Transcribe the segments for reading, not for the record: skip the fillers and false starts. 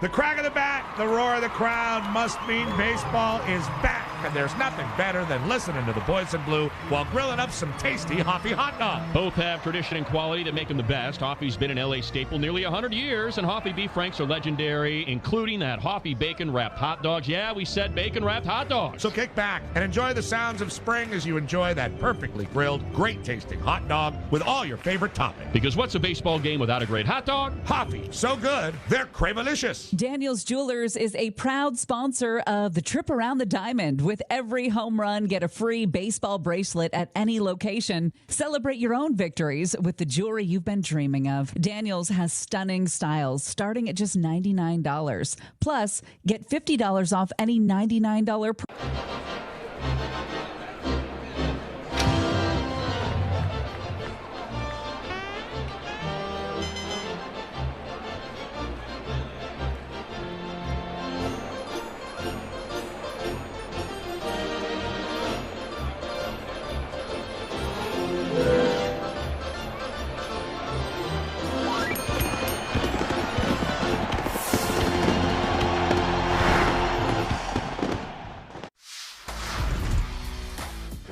The crack of the bat, the roar of the crowd must mean baseball is back, and there's nothing better than listening to the boys in blue while grilling up some tasty Hoppy hot dogs. Both have tradition and quality that make them the best. Hoppy's been an LA staple nearly 100 years, and Hoppy beef franks are legendary, including that Hoppy bacon-wrapped hot dogs. Yeah, we said bacon-wrapped hot dogs. So kick back and enjoy the sounds of spring as you enjoy that perfectly grilled, great-tasting hot dog with all your favorite toppings. Because what's a baseball game without a great hot dog? Hoppy, so good, they're cravelicious. Daniel's Jewelers is a proud sponsor of the Trip Around the Diamond. With every home run, get a free baseball bracelet at any location. Celebrate your own victories with the jewelry you've been dreaming of. Daniel's has stunning styles starting at just $99. Plus, get $50 off any $99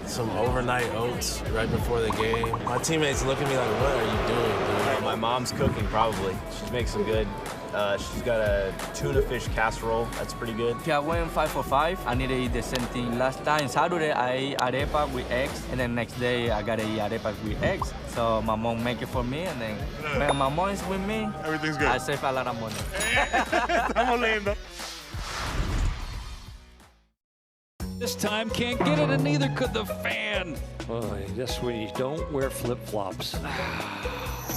Some overnight oats right before the game. My teammates look at me like, what are you doing, dude? My mom's cooking, probably. She makes some good. She's got a tuna fish casserole. That's pretty good. I went 5 for 5. I need to eat the same thing. Last time, Saturday, I ate arepa with eggs, and then next day, I gotta eat arepa with eggs. So my mom make it for me, and then when my mom is with me, everything's good. I save a lot of money. Estamos lindo. This time can't get it, and neither could the fan. Boy, just when you don't wear flip-flops.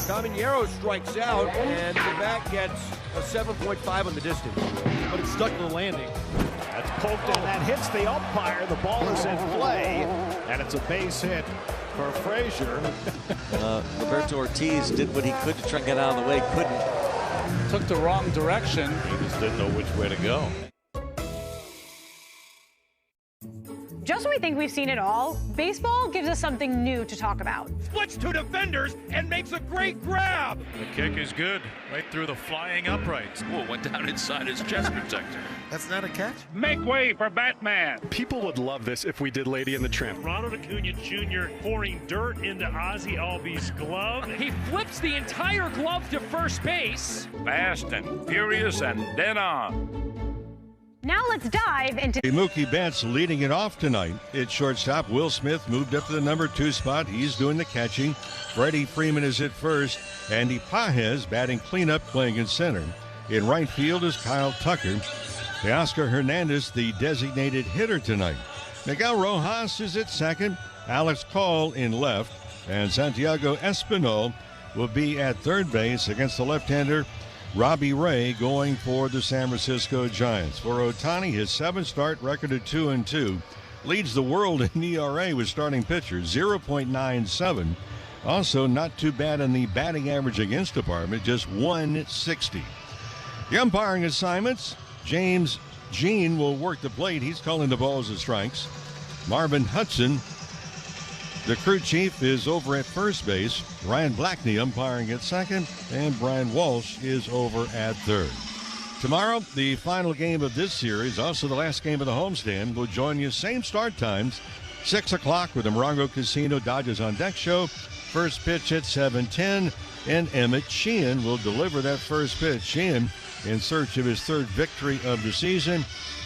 Caminero strikes out, and the bat gets a 7.5 on the distance. But it's stuck to the landing. That's poked in, that hits the umpire. The ball is in play, and it's a base hit for Frazier. Roberto Ortiz did what he could to try and get out of the way, couldn't. Took the wrong direction. He just didn't know which way to go. Just when we think we've seen it all, baseball gives us something new to talk about. Splits two defenders and makes a great grab. The kick is good, right through the flying uprights. Whoa, went down inside his chest protector. That's not a catch? Make way for Batman. People would love this if we did Lady and the Tramp. Ronald Acuna Jr. pouring dirt into Ozzie Albies' glove. He flips the entire glove to first base. Fast and furious and dead on. Now let's dive into Mookie Betts leading it off tonight. At shortstop, Will Smith moved up to the number 2 spot. He's doing the catching. Freddie Freeman is at first. Andy Pages batting cleanup, playing in center. In right field is Kyle Tucker. Teoscar Hernandez, the designated hitter tonight. Miguel Rojas is at second. Alex Call in left. And Santiago Espinal will be at third base against the left-hander Robbie Ray, going for the San Francisco Giants. For Ohtani, his 7-start record of 2-2 leads the world in ERA with starting pitchers, 0.97. Also, not too bad in the batting average against department, just 160. The umpiring assignments: James Jean will work the plate. He's calling the balls and strikes. Marvin Hudson, the crew chief, is over at first base. Ryan Blackney umpiring at second, and Brian Walsh is over at third. Tomorrow, the final game of this series, also the last game of the homestand, will join you same start times, 6 o'clock with the Morongo Casino Dodgers on Deck show. First pitch at 7:10, and Emmett Sheehan will deliver that first pitch. Sheehan in search of his 3rd victory of the season,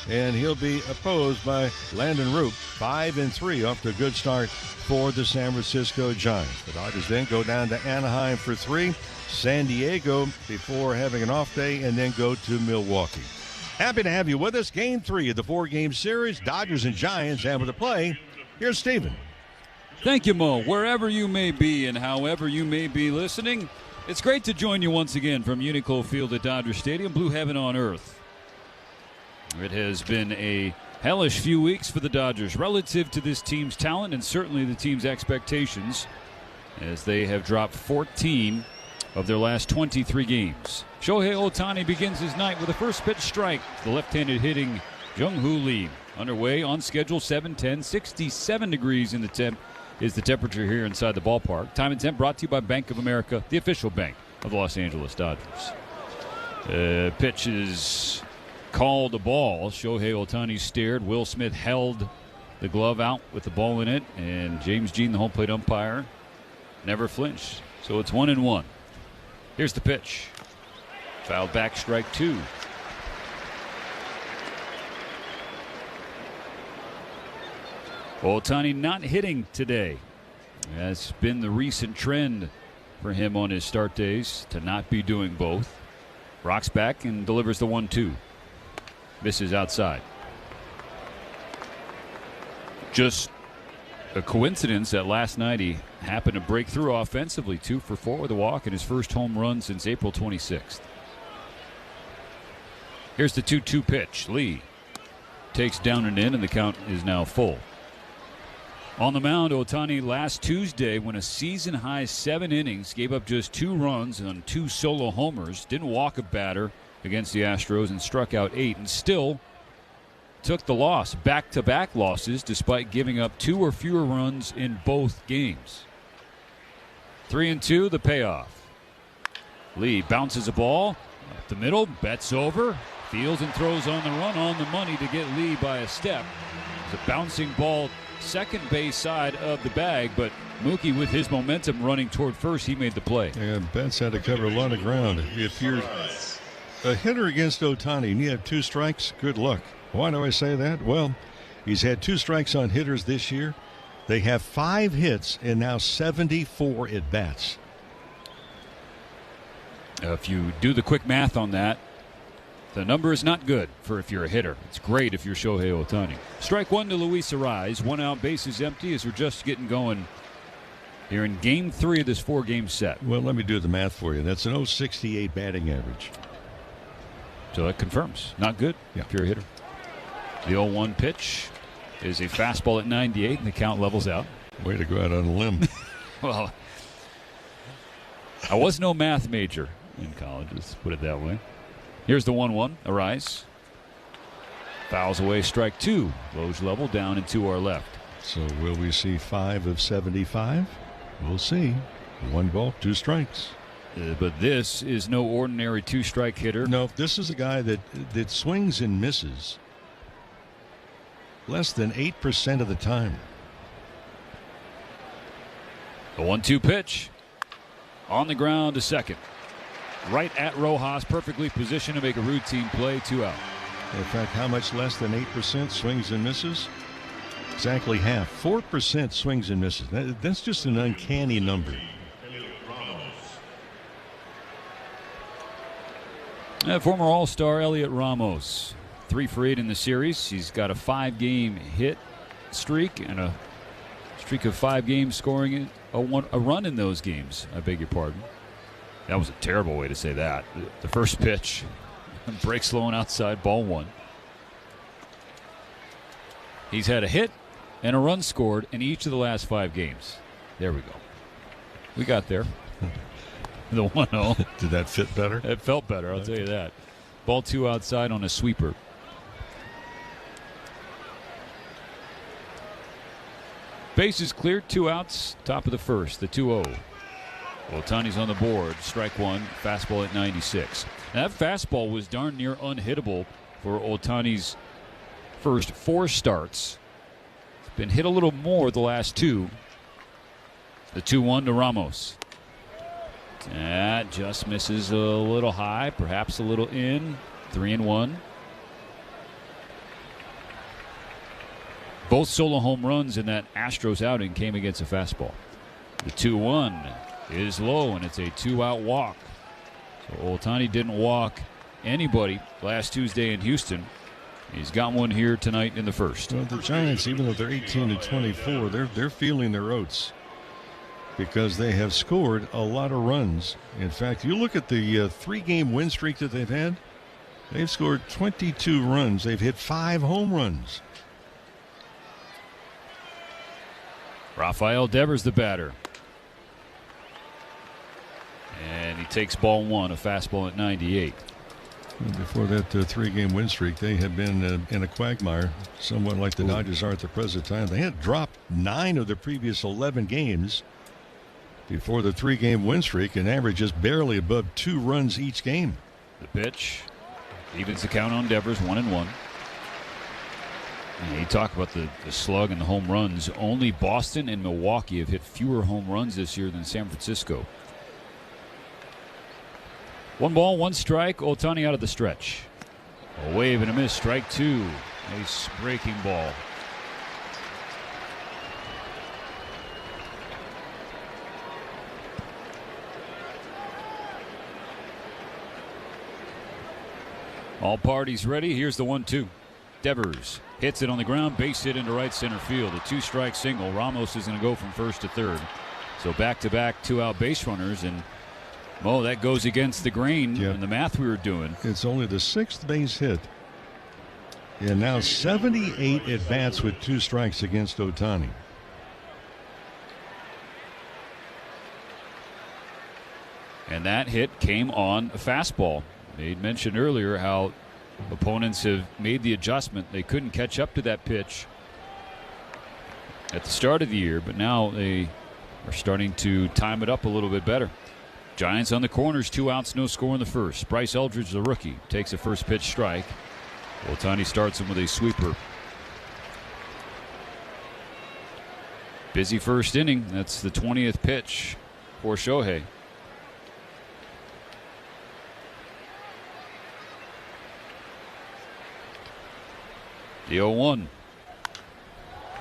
and he'll be opposed by Landon Roop. 5-3 off to a good start for the San Francisco Giants. The Dodgers then go down to Anaheim for 3, San Diego before having an off day, and then go to Milwaukee. Happy to have you with us. Game 3 of the 4-game series, Dodgers and Giants. And with the play, here's Steven. Thank you, Mo. Wherever you may be and however you may be listening, it's great to join you once again from Unico Field at Dodger Stadium, Blue Heaven on Earth. It has been a hellish few weeks for the Dodgers relative to this team's talent and certainly the team's expectations, as they have dropped 14 of their last 23 games. Shohei Ohtani begins his night with a first pitch strike. The left-handed hitting Jung-Hoo Lee. Underway on schedule, 7:10, 67 degrees in the temp is the temperature here inside the ballpark. Time and temp brought to you by Bank of America, the official bank of the Los Angeles Dodgers. Pitch is called a ball. Shohei Ohtani stared. Will Smith held the glove out with the ball in it, and James Jean, the home plate umpire, never flinched. So it's 1-1. Here's the pitch. Fouled back, strike 2. Ohtani not hitting today. That's been the recent trend for him on his start days, to not be doing both. Rocks back and delivers the 1-2. Misses outside. Just a coincidence that last night he happened to break through offensively, 2 for 4 with a walk and his first home run since April 26th. Here's the 2-2 pitch. Lee takes down and in, and the count is now full. On the mound, Ohtani last Tuesday went a season-high 7 innings, gave up just 2 runs on 2 solo homers, didn't walk a batter against the Astros, and struck out 8, and still took the loss. Back-to-back losses despite giving up 2 or fewer runs in both games. 3-2, the payoff. Lee bounces a ball up the middle, bets over, fields and throws on the run, on the money to get Lee by a step. It's a bouncing ball second base side of the bag, but Mookie, with his momentum running toward first, he made the play. Yeah, Betts had to cover a lot of ground. If you're a hitter against Ohtani and you have 2 strikes, good luck. Why do I say that? Well, he's had 2 strikes on hitters this year. They have 5 hits and now 74 at-bats. If you do the quick math on that, the number is not good for if you're a hitter. It's great if you're Shohei Ohtani. Strike 1 to Luis Arraez. 1 out, bases empty as we're just getting going here in Game 3 of this 4-game set. Well, let me do the math for you. That's an .068 batting average. So that confirms. Not good if you're a hitter. The 0-1 pitch is a fastball at 98, and the count levels out. Way to go out on a limb. Well, I was no math major in college, let's put it that way. Here's the 1-1. Arraez fouls away, strike 2. Loge level down and to our left. So will we see 5 of 75? We'll see. 1 ball, 2 strikes. But this is no ordinary 2-strike hitter. No, this is a guy that swings and misses less than 8% of the time. The 1-2 pitch on the ground to second. Right at Rojas, perfectly positioned to make a routine play, 2 out. In fact, how much less than 8% swings and misses? Exactly half. 4% swings and misses. That's just an uncanny number. Former All-Star Elliot Ramos, 3 for 8 in the series. He's got a 5-game hit streak and a streak of 5 games scoring a run in those games. I beg your pardon. That was a terrible way to say that. The first pitch, breaks low and outside, ball 1. He's had a hit and a run scored in each of the last 5 games. There we go. We got there. The 1-0. Did that fit better? It felt better, I'll tell you that. Ball 2 outside on a sweeper. Bases cleared, 2 outs, top of the first, the 2-0. Ohtani's on the board, strike 1, fastball at 96. Now, that fastball was darn near unhittable for Ohtani's first 4 starts. It's been hit a little more the last 2. The 2-1 to Ramos. That just misses a little high, perhaps a little in. 3-1. Both solo home runs in that Astros outing came against a fastball. The 2-1 is low, and it's a 2-out walk. So Ohtani didn't walk anybody last Tuesday in Houston. He's got one here tonight in the first. Well, the Giants, even though they're 18-24, they're feeling their oats because they have scored a lot of runs. In fact, you look at the 3-game win streak that they've had. They've scored 22 runs. They've hit 5 home runs. Rafael Devers, the batter. And he takes ball 1, a fastball at 98. Before that 3-game win streak, they had been in a quagmire, somewhat like the Dodgers are at the present time. They had dropped 9 of the previous 11 games before the 3-game win streak and averaged just barely above 2 runs each game. The pitch evens the count on Devers, 1-1. And you talk about the slug and the home runs. Only Boston and Milwaukee have hit fewer home runs this year than San Francisco. 1 ball, 1 strike. Ohtani out of the stretch. A wave and a miss. Strike 2. Nice breaking ball. All parties ready. Here's the 1-2. Devers hits it on the ground, base hit into right center field. A 2-strike single. Ramos is going to go from first to third. So back-to-back 2-out base runners, and that goes against the grain and the math we were doing. It's only the 6th base hit. And now 78 at-bats with 2 strikes against Ohtani. And that hit came on a fastball. Made mention earlier how opponents have made the adjustment. They couldn't catch up to that pitch at the start of the year, but now they are starting to time it up a little bit better. Giants on the corners, 2 outs, no score in the first. Bryce Eldridge, the rookie, takes a first pitch strike. Ohtani starts him with a sweeper. Busy first inning. That's the 20th pitch for Shohei. The 0-1.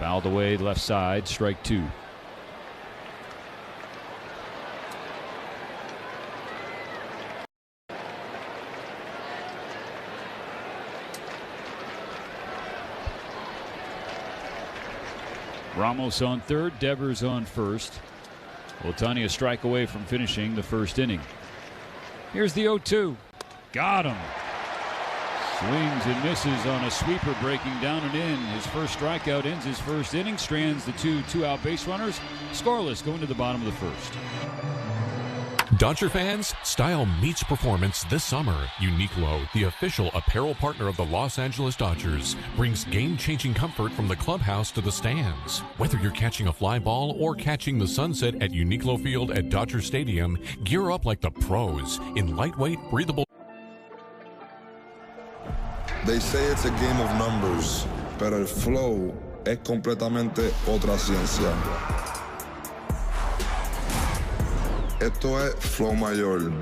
Fouled away left side, strike 2. Ramos on third, Devers on first. Ohtani a strike away from finishing the first inning. Here's the 0-2. Got him. Swings and misses on a sweeper, breaking down and in. His first strikeout ends his first inning, strands the 2 out base runners. Scoreless going to the bottom of the first. Dodger fans, style meets performance this summer. Uniqlo, the official apparel partner of the Los Angeles Dodgers, brings game-changing comfort from the clubhouse to the stands. Whether you're catching a fly ball or catching the sunset at Uniqlo Field at Dodger Stadium, gear up like the pros in lightweight, breathable. They say it's a game of numbers, pero el flow es completamente otra ciencia. Esto es flow mayor.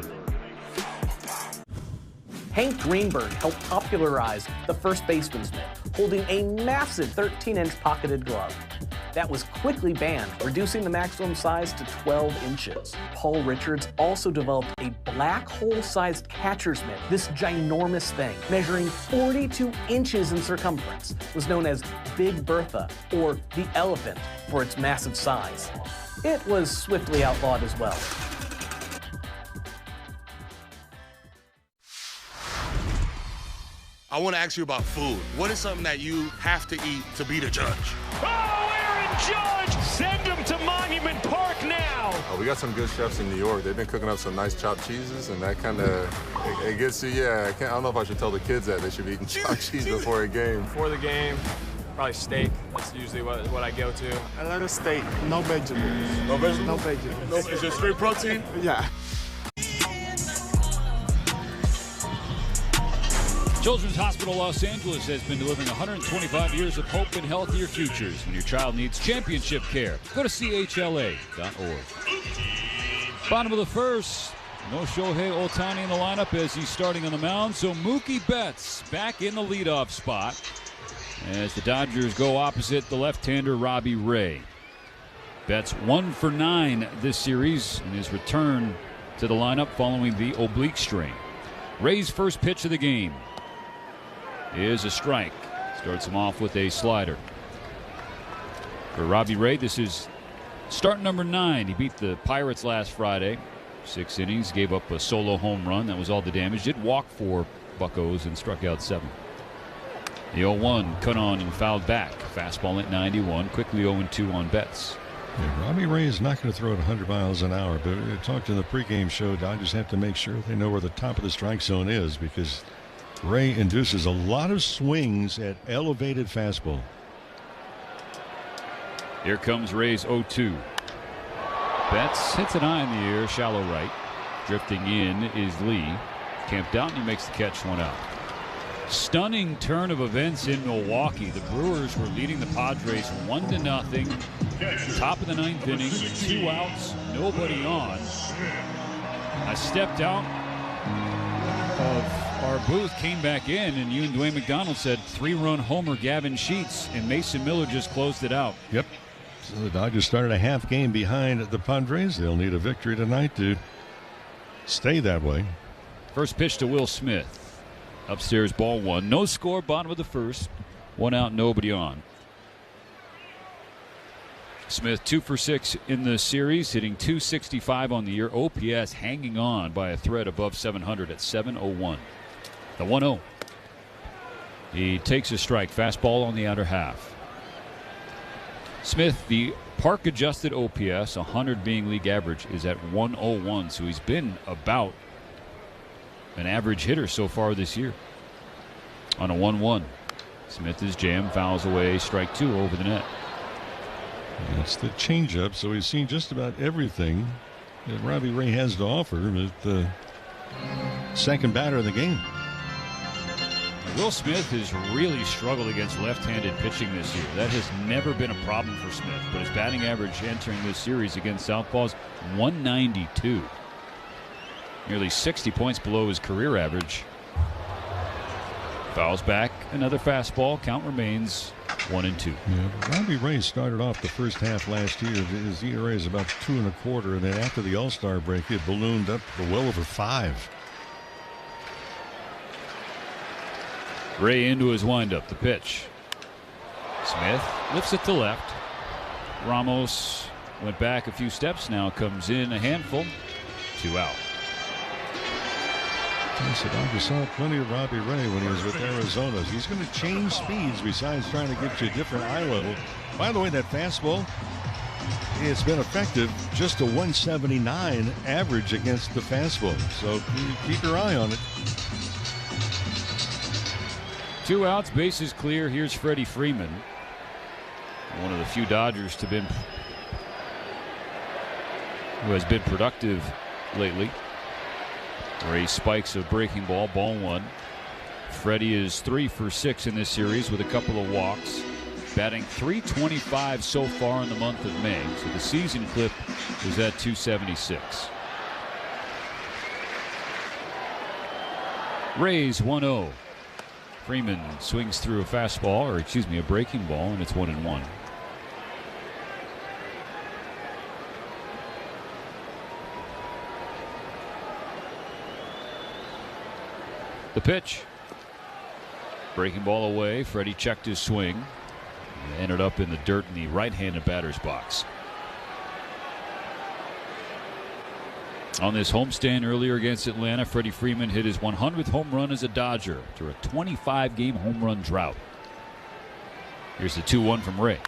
Hank Greenberg helped popularize the first baseman's mitt, holding a massive 13-inch pocketed glove. That was quickly banned, reducing the maximum size to 12 inches. Paul Richards also developed a black hole-sized catcher's mitt. This ginormous thing, measuring 42 inches in circumference, was known as Big Bertha, or the elephant, for its massive size. It was swiftly outlawed as well. I want to ask you about food. What is something that you have to eat to be the judge? Oh, Aaron Judge! Send him to Monument Park now! We got some good chefs in New York. They've been cooking up some nice chopped cheeses, and that kind of, it gets you, I don't know if I should tell the kids that they should be eating chopped cheese before a game. Before the game, probably steak. That's usually what I go to. I like a steak, no vegetables. No vegetables? No vegetables. No, is it straight protein? Yeah. Children's Hospital Los Angeles has been delivering 125 years of hope and healthier futures. When your child needs championship care, go to chla.org. Bottom of the first, no Shohei Ohtani in the lineup as he's starting on the mound, so Mookie Betts back in the leadoff spot as the Dodgers go opposite the left-hander Robbie Ray. Betts 1 for 9 this series in his return to the lineup following the oblique strain. Ray's first pitch of the game is a strike. Starts him off with a slider. For Robbie Ray, this is start number 9. He beat the Pirates last Friday. 6 innings, gave up a solo home run. That was all the damage. Did walk 4 Buccos and struck out 7. The 0-1 cut on and fouled back. Fastball at 91. Quickly 0-2 on Betts. Yeah, Robbie Ray is not going to throw it 100 miles an hour, but we talked in the pregame show. Dodgers have to make sure they know where the top of the strike zone is because Ray induces a lot of swings at elevated fastball. Here comes Ray's 0-2. Betts hits an eye in the air, shallow right. Drifting in is Lee. camped out, and he makes the catch, 1 out. Stunning turn of events in Milwaukee. The Brewers were leading the Padres 1-0. Top of the 9th inning, 2 outs, nobody on. I stepped out of our booth, came back in, and you and Dwayne McDonald said 3-run homer Gavin Sheets, and Mason Miller just closed it out. Yep. So the Dodgers started a half game behind the Padres. They'll need a victory tonight to stay that way. First pitch to Will Smith. Upstairs, ball 1. No score, bottom of the first. 1 out, nobody on. Smith 2 for 6 in the series, hitting .265 on the year. OPS hanging on by a thread above 700 at .701. The 1-0. He takes a strike. Fastball on the outer half. Smith, the park-adjusted OPS, 100 being league average, is at 101. So he's been about an average hitter so far this year. On a 1-1. Smith is jammed, fouls away, strike 2 over the net. It's the changeup, so he's seen just about everything that Robbie Ray has to offer at the second batter of the game. Will Smith has really struggled against left-handed pitching this year. That has never been a problem for Smith, but his batting average entering this series against Southpaws, 192. Nearly 60 points below his career average. Fouls back, another fastball. Count remains 1-2. Yeah, Robbie Ray started off the first half last year. His ERA is about 2.25, and then after the All-Star break, it ballooned up to well over 5. Ray into his windup. The pitch. Smith lifts it to left. Ramos went back a few steps. Now comes in a handful. 2 out. The Dodgers saw plenty of Robbie Ray when he was with Arizona. He's going to change speeds besides trying to get to a different eye level. By the way, that fastball, it's been effective. Just a 179 average against the fastball. So keep your eye on it. 2 outs, bases clear. Here's Freddie Freeman. One of the few Dodgers who has been productive lately. Ray spikes a breaking ball, ball 1. Freddie is 3 for 6 in this series with a couple of walks. Batting .325 so far in the month of May. So the season clip is at .276. Rays 1-0. Freeman swings through a fastball, or excuse me, a breaking ball, and it's 1-1. The pitch. Breaking ball away. Freddie checked his swing. Ended up in the dirt in the right-handed batter's box. On this homestand earlier against Atlanta, Freddie Freeman hit his 100th home run as a Dodger after a 25-game home run drought. Here's the 2-1 from Ray.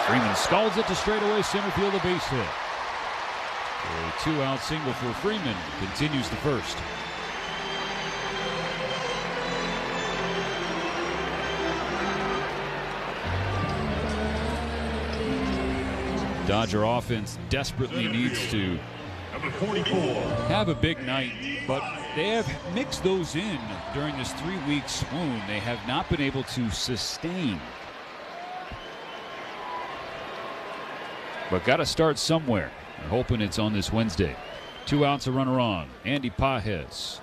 Freeman scalds it to straightaway center field, a base hit. A 2-out single for Freeman continues the first. Dodger offense desperately needs to have a big night, but they have mixed those in during this 3-week swoon. They have not been able to sustain. But got to start somewhere. I'm hoping it's on this Wednesday. 2 outs, a runner on. Andy Pages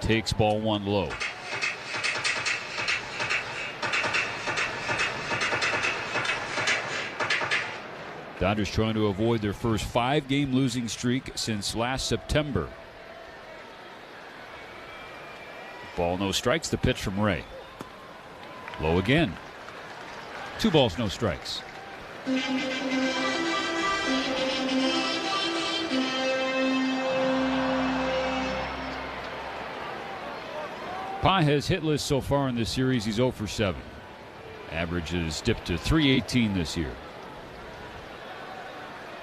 takes ball 1 low. Dodgers trying to avoid their first 5-game losing streak since last September. Ball, no strikes. The pitch from Ray. Low again. 2 balls, no strikes. Pages hitless so far in this series. He's 0 for 7. Average has dipped to .318 this year.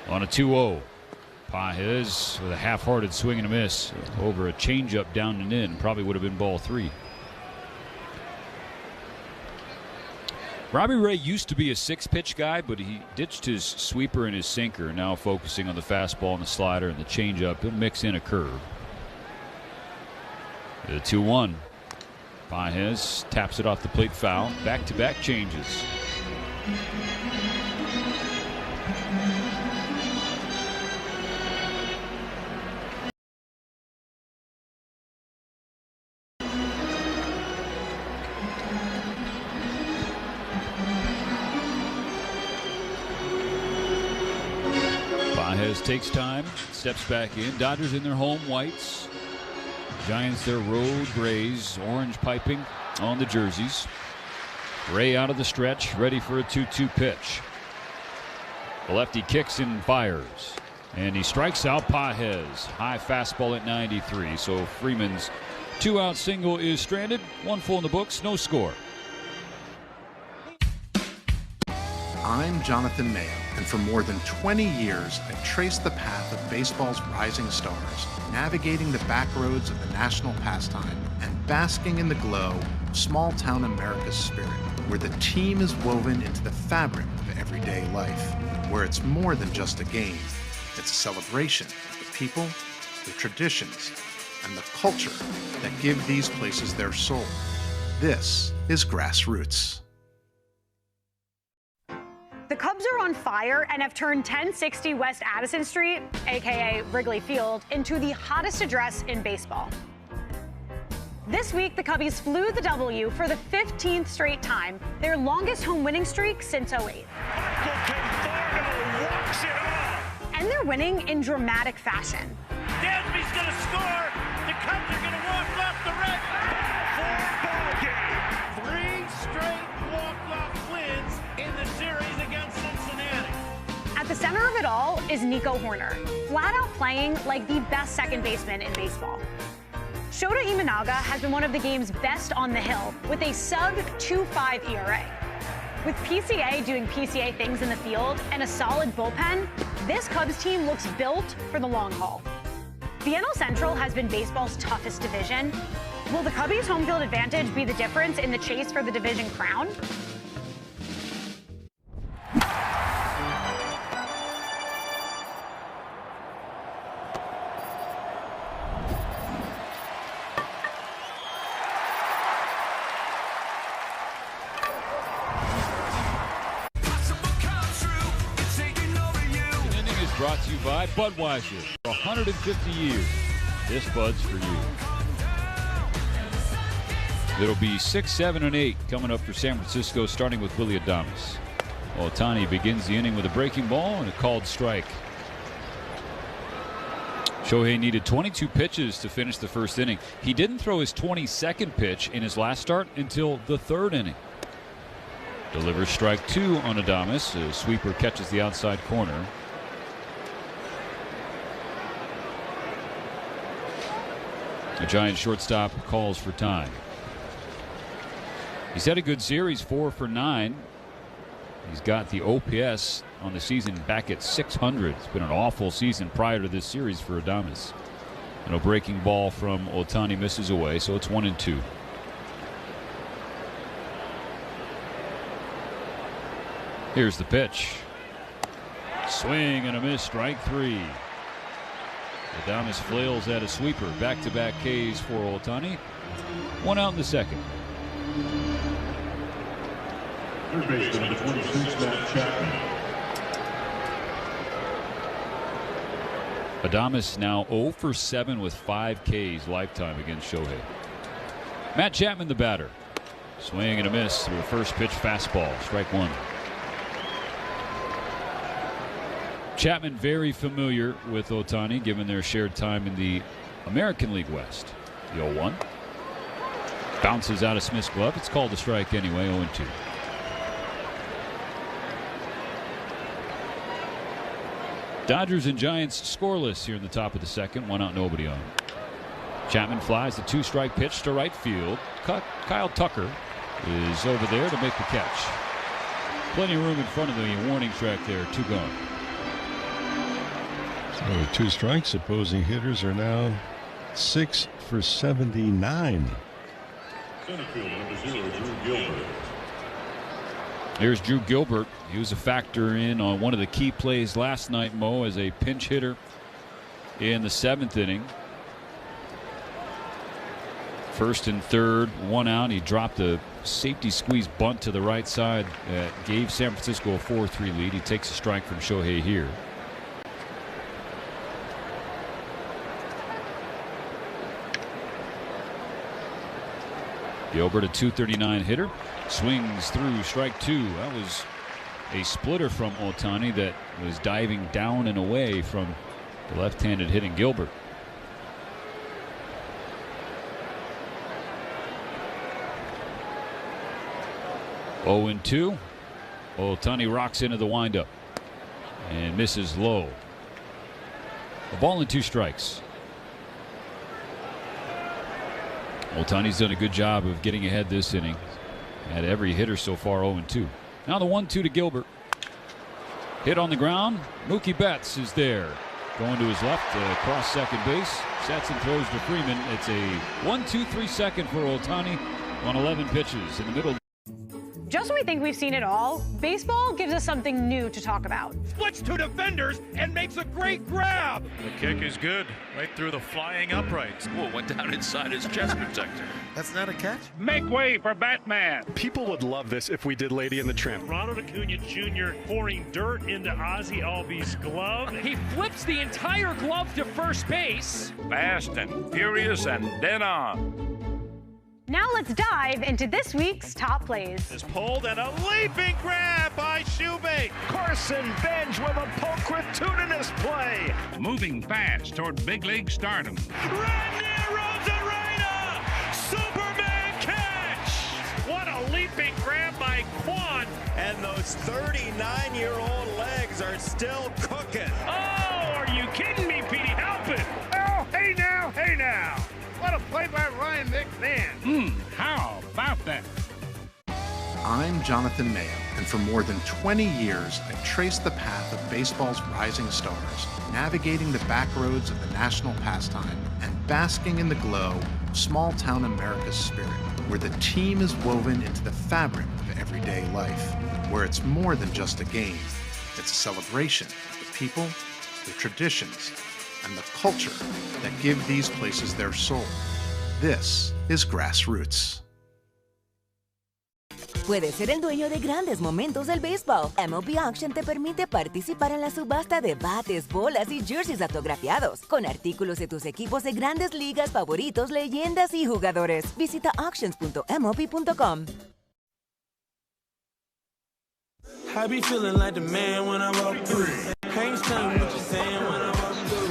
On a 2-0, Pages with a half-hearted swing and a miss over a changeup down and in. Probably would have been ball 3. Robbie Ray used to be a 6-pitch guy, but he ditched his sweeper and his sinker, now focusing on the fastball and the slider and the changeup. He'll mix in a curve. The 2-1. Pages taps it off the plate, foul. Back-to-back changes. Pages takes time, steps back in. Dodgers in their home whites. Giants their road grays, orange piping on the jerseys. Ray out of the stretch, ready for a 2-2 pitch. The lefty kicks and fires. And he strikes out Pages. High fastball at 93. So Freeman's 2-out single is stranded. 1 full in the books, no score. I'm Jonathan Mayo, and for more than 20 years, I've traced the path of baseball's rising stars, navigating the back roads of the national pastime and basking in the glow of small-town America's spirit, where the team is woven into the fabric of everyday life, where it's more than just a game. It's a celebration of the people, the traditions, and the culture that give these places their soul. This is Grassroots. The Cubs are on fire and have turned 1060 West Addison Street, aka Wrigley Field, into the hottest address in baseball. This week, the Cubbies flew the W for the 15th straight time, their longest home winning streak since '08. And they're winning in dramatic fashion. Dansby's going to score. The Cubs are going to walk off the red. 4-ball game. 3 straight walk-off wins in the series against Cincinnati. At the center of it all is Nico Horner, flat out playing like the best second baseman in baseball. Shota Imanaga has been one of the game's best on the hill with a sub-2.5 ERA. With PCA doing PCA things in the field and a solid bullpen, this Cubs team looks built for the long haul. The NL Central has been baseball's toughest division. Will the Cubbies' home field advantage be the difference in the chase for the division crown? Brought to you by Budweiser. For 150 years, this Bud's for you. It'll be 6, 7, and 8 coming up for San Francisco, starting with Willy Adames. Ohtani begins the inning with a breaking ball and a called strike. Shohei needed 22 pitches to finish the first inning. He didn't throw his 22nd pitch in his last start until the 3rd inning. Delivers strike 2 on Adames. A sweeper catches the outside corner. The Giants shortstop calls for time. He's had a good series, 4 for 9. He's got the OPS on the season back at 600. It's been an awful season prior to this series for Adames. And a breaking ball from Ohtani misses away, so it's 1-2. Here's the pitch. Swing and a miss, strike 3. Adames flails at a sweeper. Back-to-back Ks for Ohtani. 1 out in the second. Third baseman, number 26, Matt Chapman. Adames now 0 for 7 with 5 Ks lifetime against Shohei. Matt Chapman, the batter. Swing and a miss through a first pitch fastball. Strike 1. Chapman very familiar with Ohtani, given their shared time in the American League West. The 0-1. Bounces out of Smith's glove. It's called a strike anyway, 0-2. Dodgers and Giants scoreless here in the top of the second. 1 out, nobody on. Chapman flies the 2-strike pitch to right field. Kyle Tucker is over there to make the catch. Plenty of room in front of the warning track there. 2 gone. So with 2 strikes, opposing hitters are now 6 for 79. Center field, number 0, Drew Gilbert. Here's Drew Gilbert. He was a factor in on one of the key plays last night, Mo, as a pinch hitter in the 7th inning. First and third, one out. He dropped a safety squeeze bunt to the right side that gave San Francisco a 4-3 lead. He takes a strike from Shohei here. Gilbert, a .239 hitter, swings through strike two. That was a splitter from Ohtani that was diving down and away from the left-handed hitting Gilbert. Oh and 2. Ohtani rocks into the windup and misses low. A ball and 2 strikes. Ohtani's done a good job of getting ahead this inning. Had every hitter so far 0 and 2. Now the 1-2 to Gilbert. Hit on the ground. Mookie Betts is there. Going to his left across second base. Sets and throws to Freeman. It's a 1-2-3 second for Ohtani on 11 pitches in the middle. Just when we think we've seen it all, baseball gives us something new to talk about. Splits two defenders and makes a great grab. The kick is good, right through the flying uprights. Whoa, went down inside his chest protector. That's not a catch? Make way for Batman. People would love this if we did Lady in the Tramp. Ronald Acuna Jr. pouring dirt into Ozzie Albies' glove. He flips the entire glove to first base. Fast and furious and dead on. Now let's dive into this week's top plays. Is pulled and a leaping grab by Shoebake. Carson Bench with a pulchritudinous play. Moving fast toward big league stardom. Randy Rosarena! Superman catch! What a leaping grab by Quan. And those 39-year-old legs are still cooking. Oh, are you kidding me, Petey? Help it! Oh, hey now, hey now. What a play by Ryan McMahon. How about that? I'm Jonathan Mayo, and for more than 20 years, I've traced the path of baseball's rising stars, navigating the back roads of the national pastime and basking in the glow of small-town America's spirit, where the team is woven into the fabric of everyday life, where it's more than just a game. It's a celebration of the people, the traditions, and the culture that give these places their soul. This is Grassroots. Puedes ser el dueño de grandes momentos del béisbol. MLB Auction te permite participar en la subasta de bates, bolas y jerseys autografiados, con artículos de tus equipos de grandes ligas favoritos, leyendas y jugadores. Visita auctions.mlb.com. I be feeling like the man when I walk through. Can't tell me what you're saying when I walk through.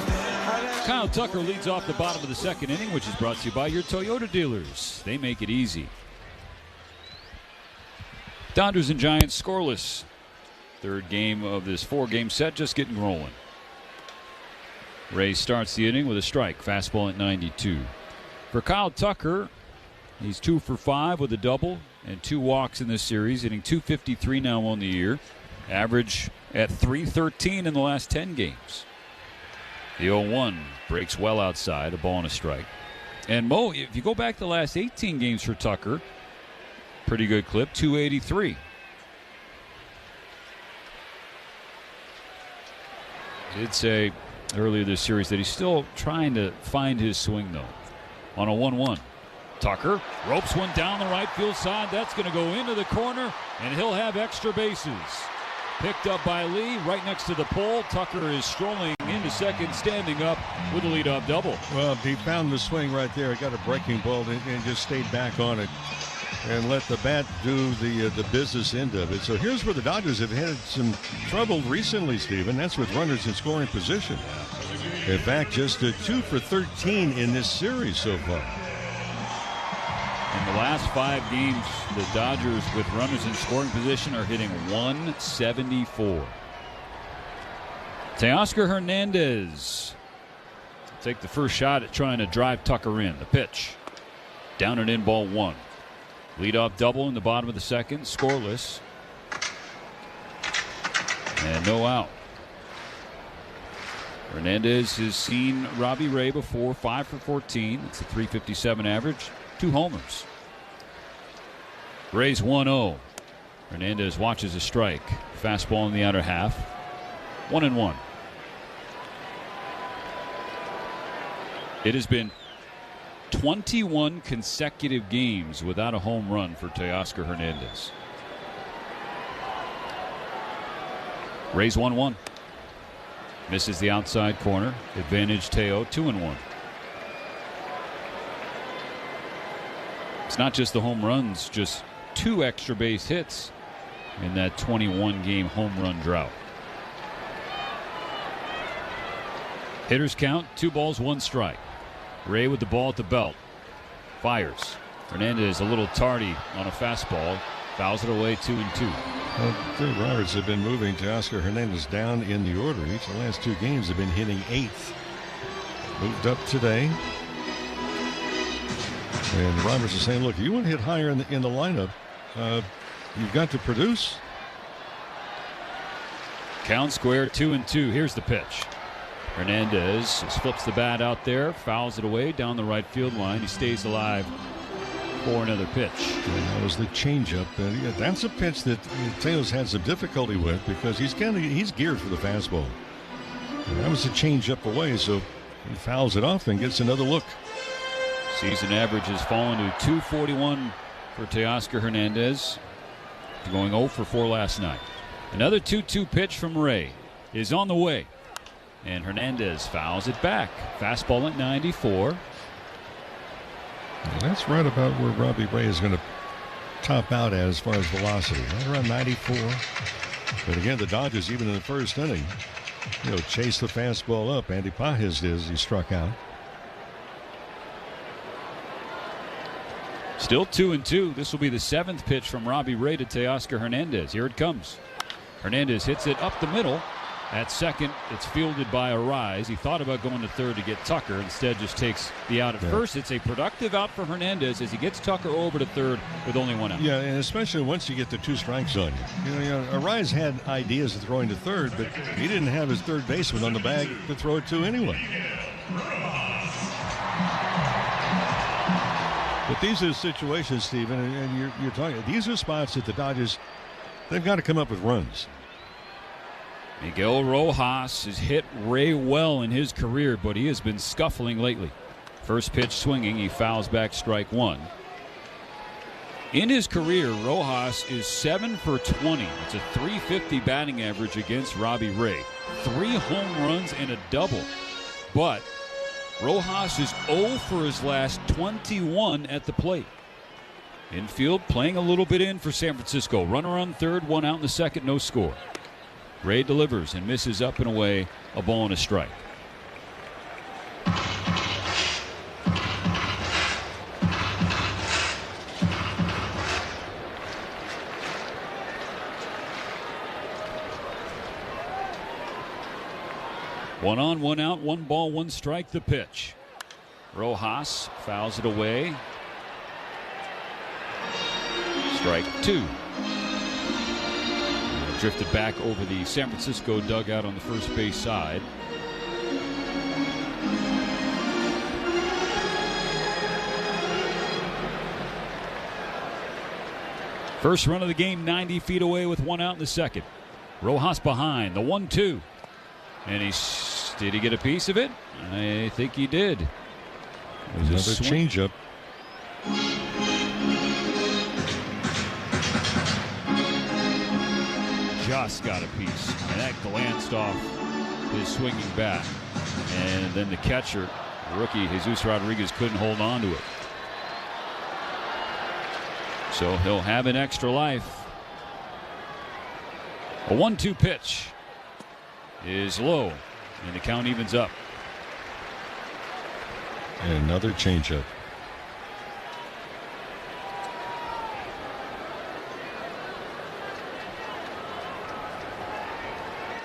Kyle Tucker leads off the bottom of the second inning, which is brought to you by your Toyota dealers. They make it easy. Dodgers and Giants scoreless. Third game of this 4-game set just getting rolling. Ray starts the inning with a strike. Fastball at 92. For Kyle Tucker, he's 2 for 5 with a double and 2 walks in this series, hitting .253 now on the year. Average at .313 in the last 10 games. The 0-1 breaks well outside, a ball and a strike. And Mo, if you go back the last 18 games for Tucker, pretty good clip, .283. Did say earlier this series that he's still trying to find his swing, though. On a 1-1. Tucker ropes one down the right field side. That's going to go into the corner, and he'll have extra bases. Picked up by Lee right next to the pole. Tucker is strolling into second, standing up with a leadoff double. Well, he found the swing right there. Got a breaking ball and just stayed back on it and let the bat do the business end of it. So here's where the Dodgers have had some trouble recently, Stephen. That's with runners in scoring position. In fact, just 2 for 13 in this series so far. In the last 5 games, the Dodgers with runners in scoring position are hitting .174. Teoscar Hernandez take the first shot at trying to drive Tucker in. The pitch. Down and in, ball 1. Leadoff double in the bottom of the second, scoreless. And no out. Hernandez has seen Robbie Ray before, 5 for 14. It's a .357 average. 2 homers. Rays 1-0. Hernandez watches a strike. Fastball in the outer half. 1-1. It has been 21 consecutive games without a home run for Teoscar Hernandez. Rays 1-1. Misses the outside corner. Advantage Teo, 2-1. It's not just the home runs, just 2 extra base hits in that 21-game home run drought. Hitters count, 2 balls, 1 strike. Ray with the ball at the belt. Fires. Hernandez a little tardy on a fastball. Fouls it away, 2-2. Well, the Roberts have been moving Teoscar Hernandez down in the order. Each of the last 2 games have been hitting 8th. Moved up today. And Roberts is saying, look, you want to hit higher in the lineup. You've got to produce. Count square, 2-2. Here's the pitch. Hernandez flips the bat out there, fouls it away down the right field line. He stays alive for another pitch. And that was the changeup. That's a pitch that Teo's had some difficulty with because he's geared for the fastball. And that was a changeup away, so he fouls it off and gets another look. Season average has fallen to 241 for Teoscar Hernandez, going 0 for 4 last night. Another 2-2 pitch from Ray is on the way. And Hernandez fouls it back. Fastball at 94. And that's right about where Robbie Ray is going to top out as far as velocity. Right around 94. But again, the Dodgers, even in the first inning, chase the fastball up. Andy Pages did as he struck out. Still 2-2. This will be the 7th pitch from Robbie Ray to Teoscar Hernandez. Here it comes. Hernandez hits it up the middle. At second, it's fielded by Arise. He thought about going to third to get Tucker. Instead, just takes the out at first. It's a productive out for Hernandez as he gets Tucker over to third with only 1 out. Yeah, and especially once you get the 2 strikes on you. Arise had ideas of throwing to third, but he didn't have his third baseman on the bag to throw it to anyway. But these are situations, Stephen, and you're talking. These are spots that the Dodgers, they've got to come up with runs. Miguel Rojas has hit Ray well in his career, but he has been scuffling lately. First pitch swinging, he fouls back strike 1. In his career, Rojas is 7 for 20. It's a .350 batting average against Robbie Ray. 3 home runs and a double. But Rojas is 0 for his last 21 at the plate. Infield playing a little bit in for San Francisco. Runner on third, 1 out in the second, no score. Ray delivers and misses up and away, a ball and a strike. One on, 1 out, 1 ball, 1 strike, the pitch. Rojas fouls it away. Strike 2. Drifted back over the San Francisco dugout on the first base side. First run of the game, 90 feet away with 1 out in the second. Rojas behind, the 1-2. And did he get a piece of it? I think he did. Another changeup. Just got a piece, and that glanced off his swinging bat. And then the catcher, rookie Jesus Rodriguez, couldn't hold on to it. So he'll have an extra life. A 1-2 pitch is low, and the count evens up. And another changeup.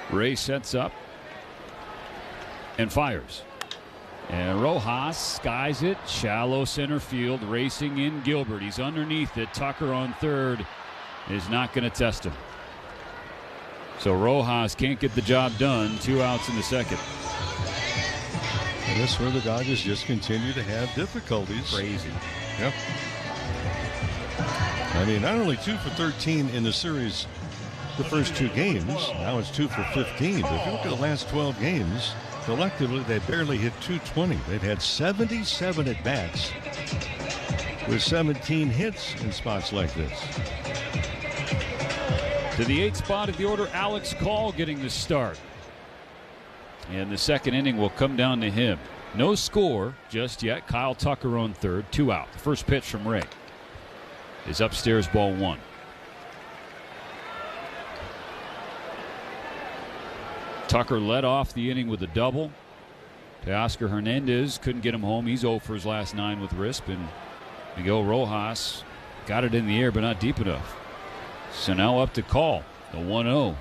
Ray sets up and fires. And Rojas skies it. Shallow center field. Racing in Gilbert. He's underneath it. Tucker on third is not going to test him. So Rojas can't get the job done. 2 outs in the second. And this is where the Dodgers just continue to have difficulties. Crazy. Yep. I mean, not only 2 for 13 in the series the first 2 games. Now it's 2 for 15. But if you look at the last 12 games, collectively, they barely hit 220. They've had 77 at-bats with 17 hits in spots like this. To the 8th spot of the order, Alex Call getting the start. And the second inning will come down to him. No score just yet. Kyle Tucker on third, 2 out. The first pitch from Ray is upstairs, ball 1. Tucker led off the inning with a double. Teoscar Hernandez couldn't get him home. He's 0 for his last 9 with Risp. And Miguel Rojas got it in the air, but not deep enough. So now up to Call, the 1-0.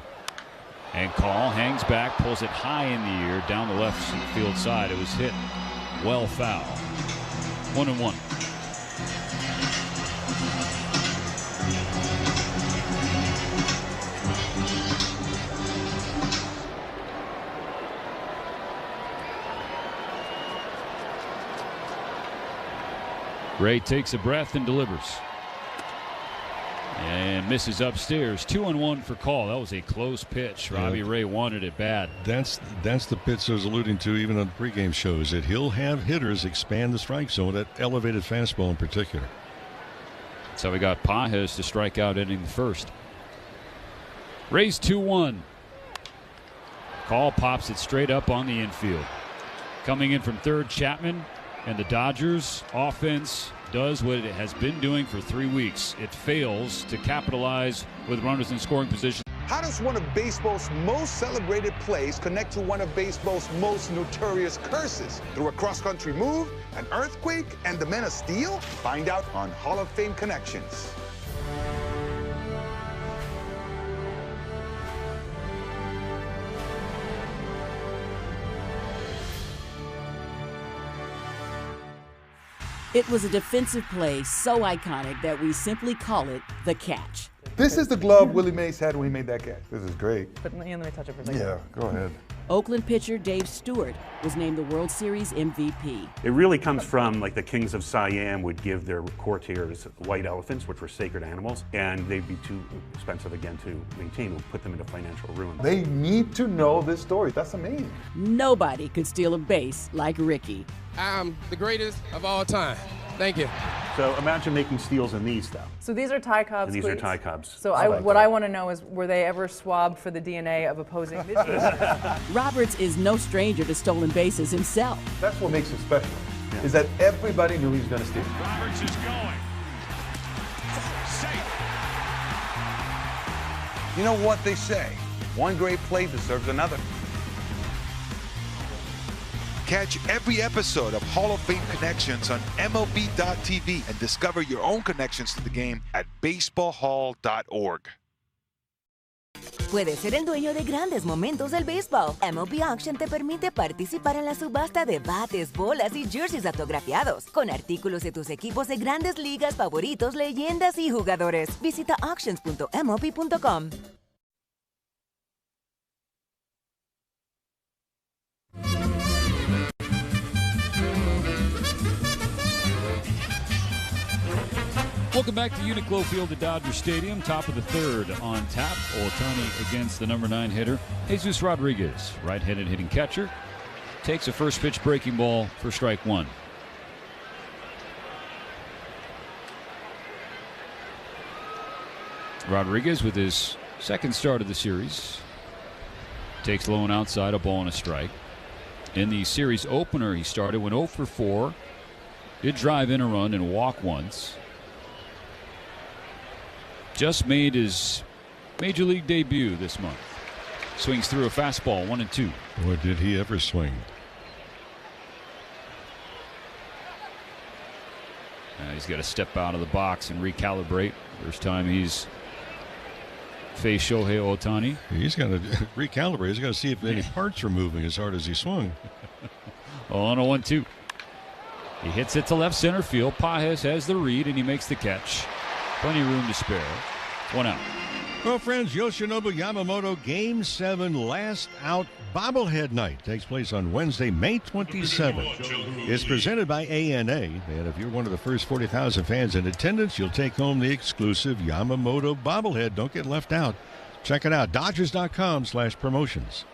And Call hangs back, pulls it high in the air down the left field side. It was hit well foul. 1-1. Ray takes a breath and delivers. And misses upstairs. 2-1 for Call. That was a close pitch. Robbie Ray wanted it bad. That's the pitch I was alluding to even on pregame shows, that he'll have hitters expand the strike zone, that elevated fastball in particular. So we got Pages to strike out ending the first. Rays 2-1. Call pops it straight up on the infield. Coming in from third, Chapman. And the Dodgers offense does what it has been doing for 3 weeks. It fails to capitalize with runners in scoring position. How does one of baseball's most celebrated plays connect to one of baseball's most notorious curses? Through a cross-country move, an earthquake, and the Men of Steel? Find out on Hall of Fame Connections. It was a defensive play so iconic that we simply call it the catch. This is the glove Willie Mays had when he made that catch. This is great. But let me touch it for a second. Yeah, go ahead. Oakland pitcher Dave Stewart was named the World Series MVP. It really comes from like the kings of Siam would give their courtiers white elephants, which were sacred animals, and they'd be too expensive again to maintain. It would put them into financial ruin. They need to know this story. That's amazing. Nobody could steal a base like Ricky. I'm the greatest of all time. Thank you. So imagine making steals in these, though. So these are Ty Cobb's And these cleats. are Ty Cobb's. So what I want to know is, were they ever swabbed for the DNA of opposing pitchers? Roberts is no stranger to stolen bases himself. That's what makes it special, is that everybody knew he was going to steal. Roberts is going. Safe. You know what they say? One great play deserves another. Catch every episode of Hall of Fame Connections on MLB.tv and discover your own connections to the game at baseballhall.org. Puedes ser el dueño de grandes momentos del béisbol. MLB Auction te permite participar en la subasta de bates, bolas y jerseys autografiados, con artículos de tus equipos de grandes ligas favoritos, leyendas y jugadores. Visita auctions.mlb.com. Welcome back to Uniqlo Field at Dodger Stadium. Top of the third on tap. Ohtani against the number 9 hitter, Jesus Rodriguez. Right-handed hitting catcher. Takes a first pitch breaking ball for strike 1. Rodriguez with his second start of the series. Takes low and outside, a ball and a strike. In the series opener he started, went 0 for 4. Did drive in a run and walk once. Just made his major league debut this month. Swings through a fastball, 1-2. Boy, did he ever swing. He's got to step out of the box and recalibrate. First time he's faced Shohei Ohtani. He's got to recalibrate. He's got to see if any parts are moving as hard as he swung. On a 1-2. He hits it to left center field. Pages has the read, and he makes the catch. Plenty of room to spare. 1 out. Well, friends, Yoshinobu Yamamoto Game 7 last out bobblehead night takes place on Wednesday, May 27th. It's presented by ANA, and if you're one of the first 40,000 fans in attendance, you'll take home the exclusive Yamamoto bobblehead. Don't get left out. Check it out, Dodgers.com/promotions.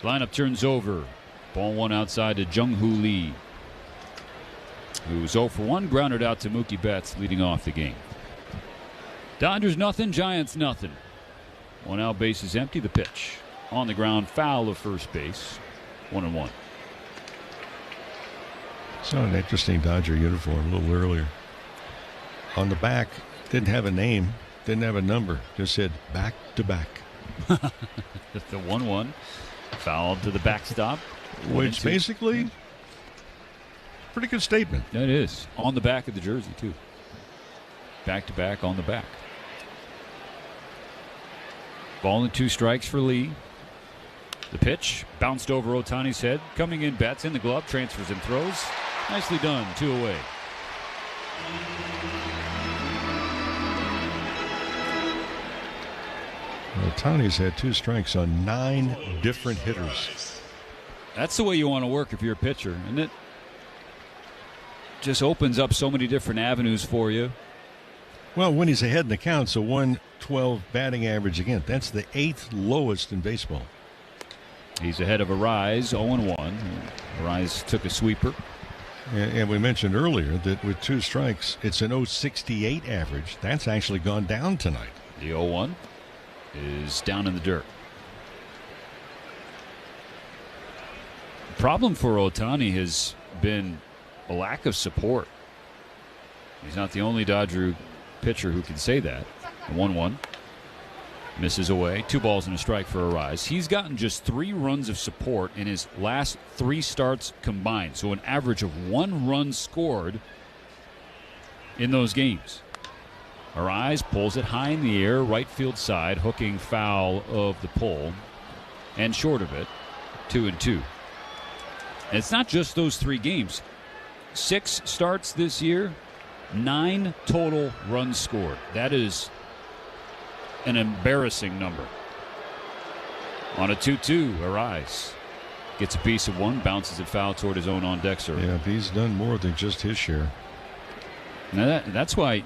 Lineup turns over. Ball one outside to Jung-Hoo Lee, who's 0 for 1, grounded out to Mookie Betts, leading off the game. Dodgers nothing, Giants nothing. 1 out, base is empty. The pitch on the ground, foul of first base. 1-1. Saw an interesting Dodger uniform a little earlier. On the back, didn't have a name, didn't have a number, just said back to back. The 1-1, foul to the backstop. Which basically, pretty good statement. That is. On the back of the jersey, too. Back to back on the back. Ball and 2 strikes for Lee. The pitch bounced over Ohtani's head. Coming in, Betts in the glove, transfers and throws. Nicely done, 2 away. Ohtani's had 2 strikes on 9 different hitters. That's the way you want to work if you're a pitcher, and it just opens up so many different avenues for you. Well, when he's ahead in the count, so 112 batting average again. That's the 8th lowest in baseball. He's ahead of Arise, 0-1. Arise took a sweeper. And we mentioned earlier that with 2 strikes, it's an 0.68 average. That's actually gone down tonight. The 0-1 is down in the dirt. The problem for Ohtani has been a lack of support. He's not the only Dodger pitcher who can say that. 1-1. Misses away. 2 balls and a strike for Arise. He's gotten just 3 runs of support in his last 3 starts combined. So an average of 1 run scored in those games. Arise pulls it high in the air, right field side, hooking foul of the pole and short of it. 2-2. And it's not just those 3 games. 6 starts this year, 9 total runs scored. That is an embarrassing number. On a 2-2, Arise gets a piece of 1, bounces it foul toward his own on-deck circle. Yeah, he's done more than just his share. Now that's why,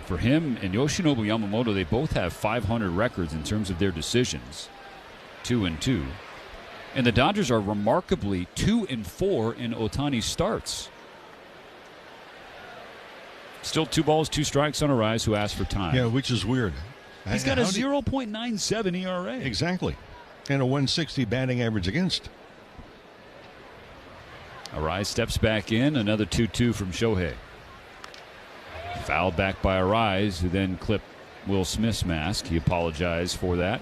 for him and Yoshinobu Yamamoto, they both have 500 records in terms of their decisions. 2-2. And the Dodgers are remarkably 2-4 in Ohtani's starts. Still 2 balls, 2 strikes on Arise, who asked for time. Yeah, which is weird. He's got a 0.97 ERA. Exactly. And a 160 batting average against. Arise steps back in. Another 2-2 from Shohei. Fouled back by Arise, who then clipped Will Smith's mask. He apologized for that.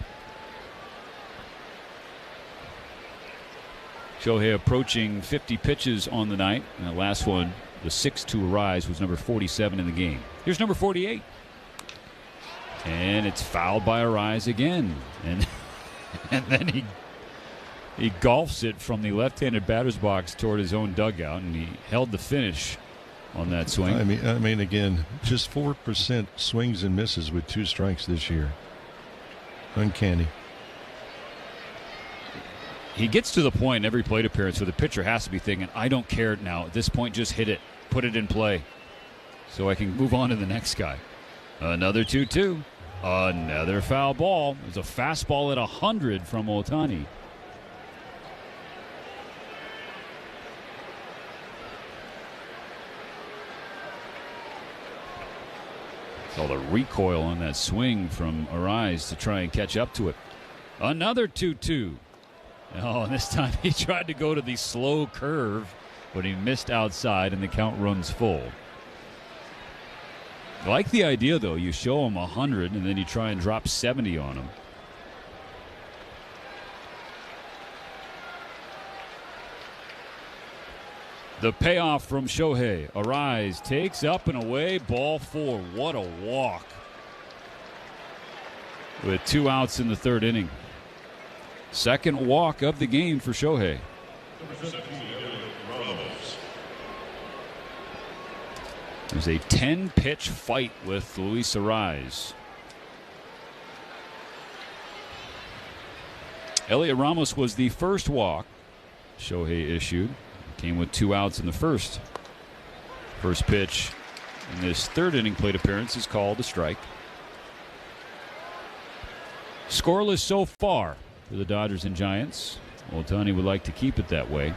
Shohei approaching 50 pitches on the night. And the last one, the 6-2 Arise, was number 47 in the game. Here's number 48. And it's fouled by Arise again. And then he golfs it from the left-handed batter's box toward his own dugout, and he held the finish on that swing. I mean, again, just 4% swings and misses with 2 strikes this year. Uncanny. He gets to the point in every plate appearance where the pitcher has to be thinking, I don't care now. At this point, just hit it. Put it in play so I can move on to the next guy. Another 2-2. Another foul ball. There's a fastball at 100 from Ohtani. Saw the recoil on that swing from Arise to try and catch up to it. Another 2-2. Oh, and this time he tried to go to the slow curve, but he missed outside, and the count runs full. I like the idea, though. You show him 100, and then you try and drop 70 on him. The payoff from Shohei. Arise takes up and away. Ball 4. What a walk. With 2 outs in the 3rd inning. Second walk of the game for Shohei. It was a 10-pitch fight with Luis Arise. Elliot Ramos was the first walk Shohei issued. Came with 2 outs in the first. First pitch in this 3rd inning plate appearance is called a strike. Scoreless so far for the Dodgers and Giants. Ohtani would like to keep it that way.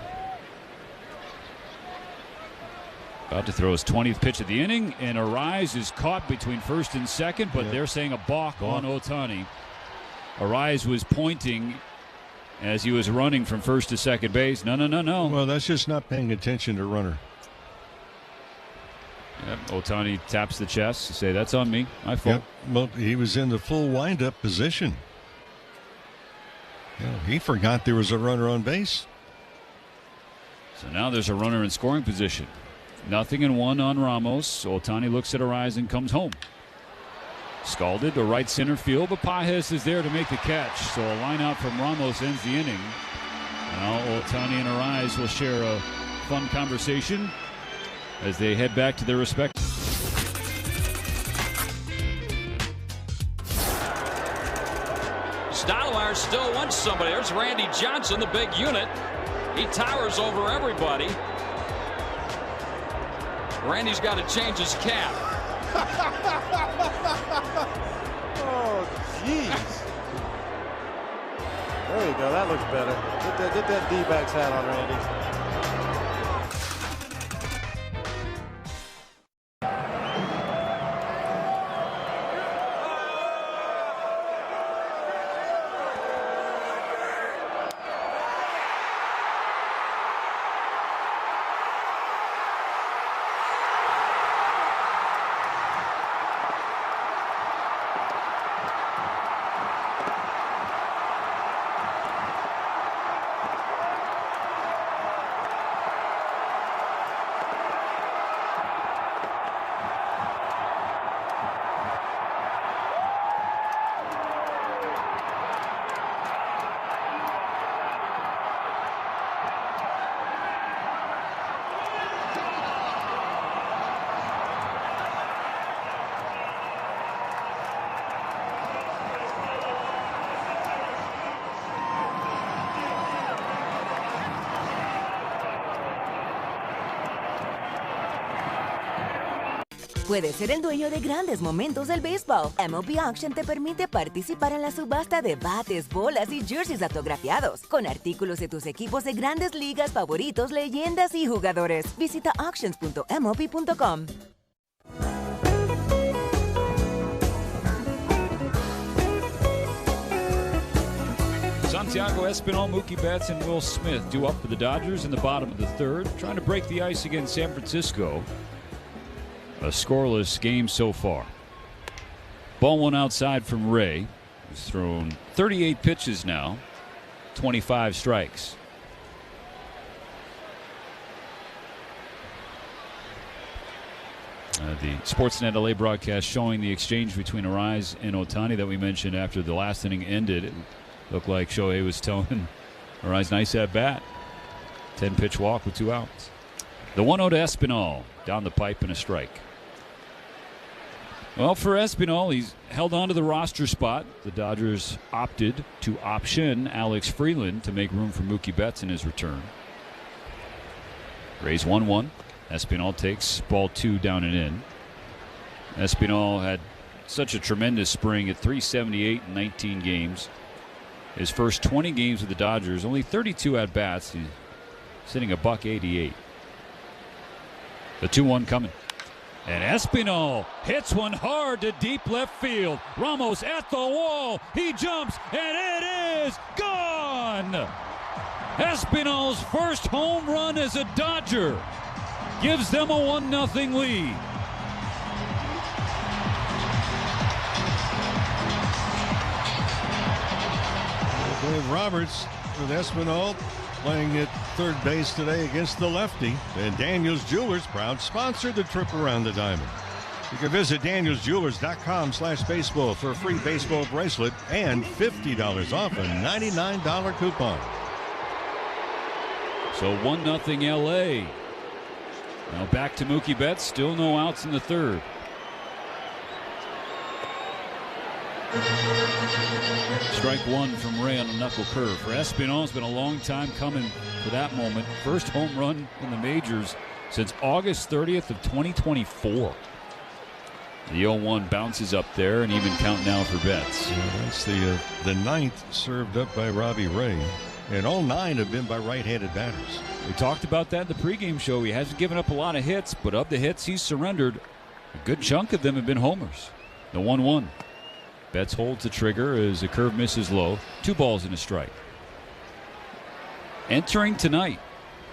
About to throw his 20th pitch of the inning, and Arise is caught between first and second, but they're saying a balk on Ohtani. Arise was pointing as he was running from first to second base. No. Well, that's just not paying attention to runner. Yep, Ohtani taps the chest to say, that's on me. My fault. Yep. Well, he was in the full windup position. Yeah, he forgot there was a runner on base. So now there's a runner in scoring position. 0-1 on Ramos. Ohtani looks at Arise and comes home. Scalded to right center field, but Pages is there to make the catch. So a line out from Ramos ends the inning. Now Ohtani and Arise will share a fun conversation as they head back to their respective. Stottlemyre still wants somebody. There's Randy Johnson, the big unit. He towers over everybody. Randy's got to change his cap. Oh, jeez. There you go. That looks better. Get that D-backs hat on, Randy. Puedes ser el dueño de grandes momentos del béisbol. MLB Auction te permite participar en la subasta de bates, bolas y jerseys autografiados, con artículos de tus equipos de grandes ligas favoritos, leyendas y jugadores. Visita auctions.mlb.com. Santiago Espinal, Mookie Betts, and Will Smith due up for the Dodgers in the bottom of the third, trying to break the ice against San Francisco. A scoreless game so far. Ball one outside from Ray. He's thrown 38 pitches now, 25 strikes. The Sportsnet LA broadcast showing the exchange between Arise and Ohtani that we mentioned after the last inning ended. It looked like Shohei was telling Arise, nice at bat. 10-pitch walk with 2 outs. The 1-0 to Espinal. Down the pipe and a strike. Well, for Espinal, he's held on to the roster spot. The Dodgers opted to option Alex Freeland to make room for Mookie Betts in his return. Rays 1-1. Espinal takes ball 2 down and in. Espinal had such a tremendous spring at .378 in 19 games. His first 20 games with the Dodgers, only 32 at-bats. He's sitting a .188. The 2-1 coming. And Espinal hits one hard to deep left field. Ramos at the wall. He jumps, and it is gone. Espinal's first home run as a Dodger gives them a 1-0 lead. Dave Roberts with Espinal playing at third base today against the lefty. And Daniels Jewelers, proud sponsor, the trip around the diamond. You can visit danielsjewelers.com/baseball for a free baseball bracelet and $50 off a $99 coupon. So 1-0 LA. Now back to Mookie Betts. Still no outs in the third. Strike one from Ray on a knuckle curve. For Espinal, it's been a long time coming for that moment. First home run in the majors since August 30th of 2024. The 0-1 bounces up there, and even count now for Betts. Yeah, that's the ninth served up by Robbie Ray. and all 9 have been by right-handed batters. We talked about that in the pregame show. He hasn't given up a lot of hits, but of the hits he's surrendered, a good chunk of them have been homers. The 1-1. Betts holds the trigger as the curve misses low. 2 balls and a strike. Entering tonight,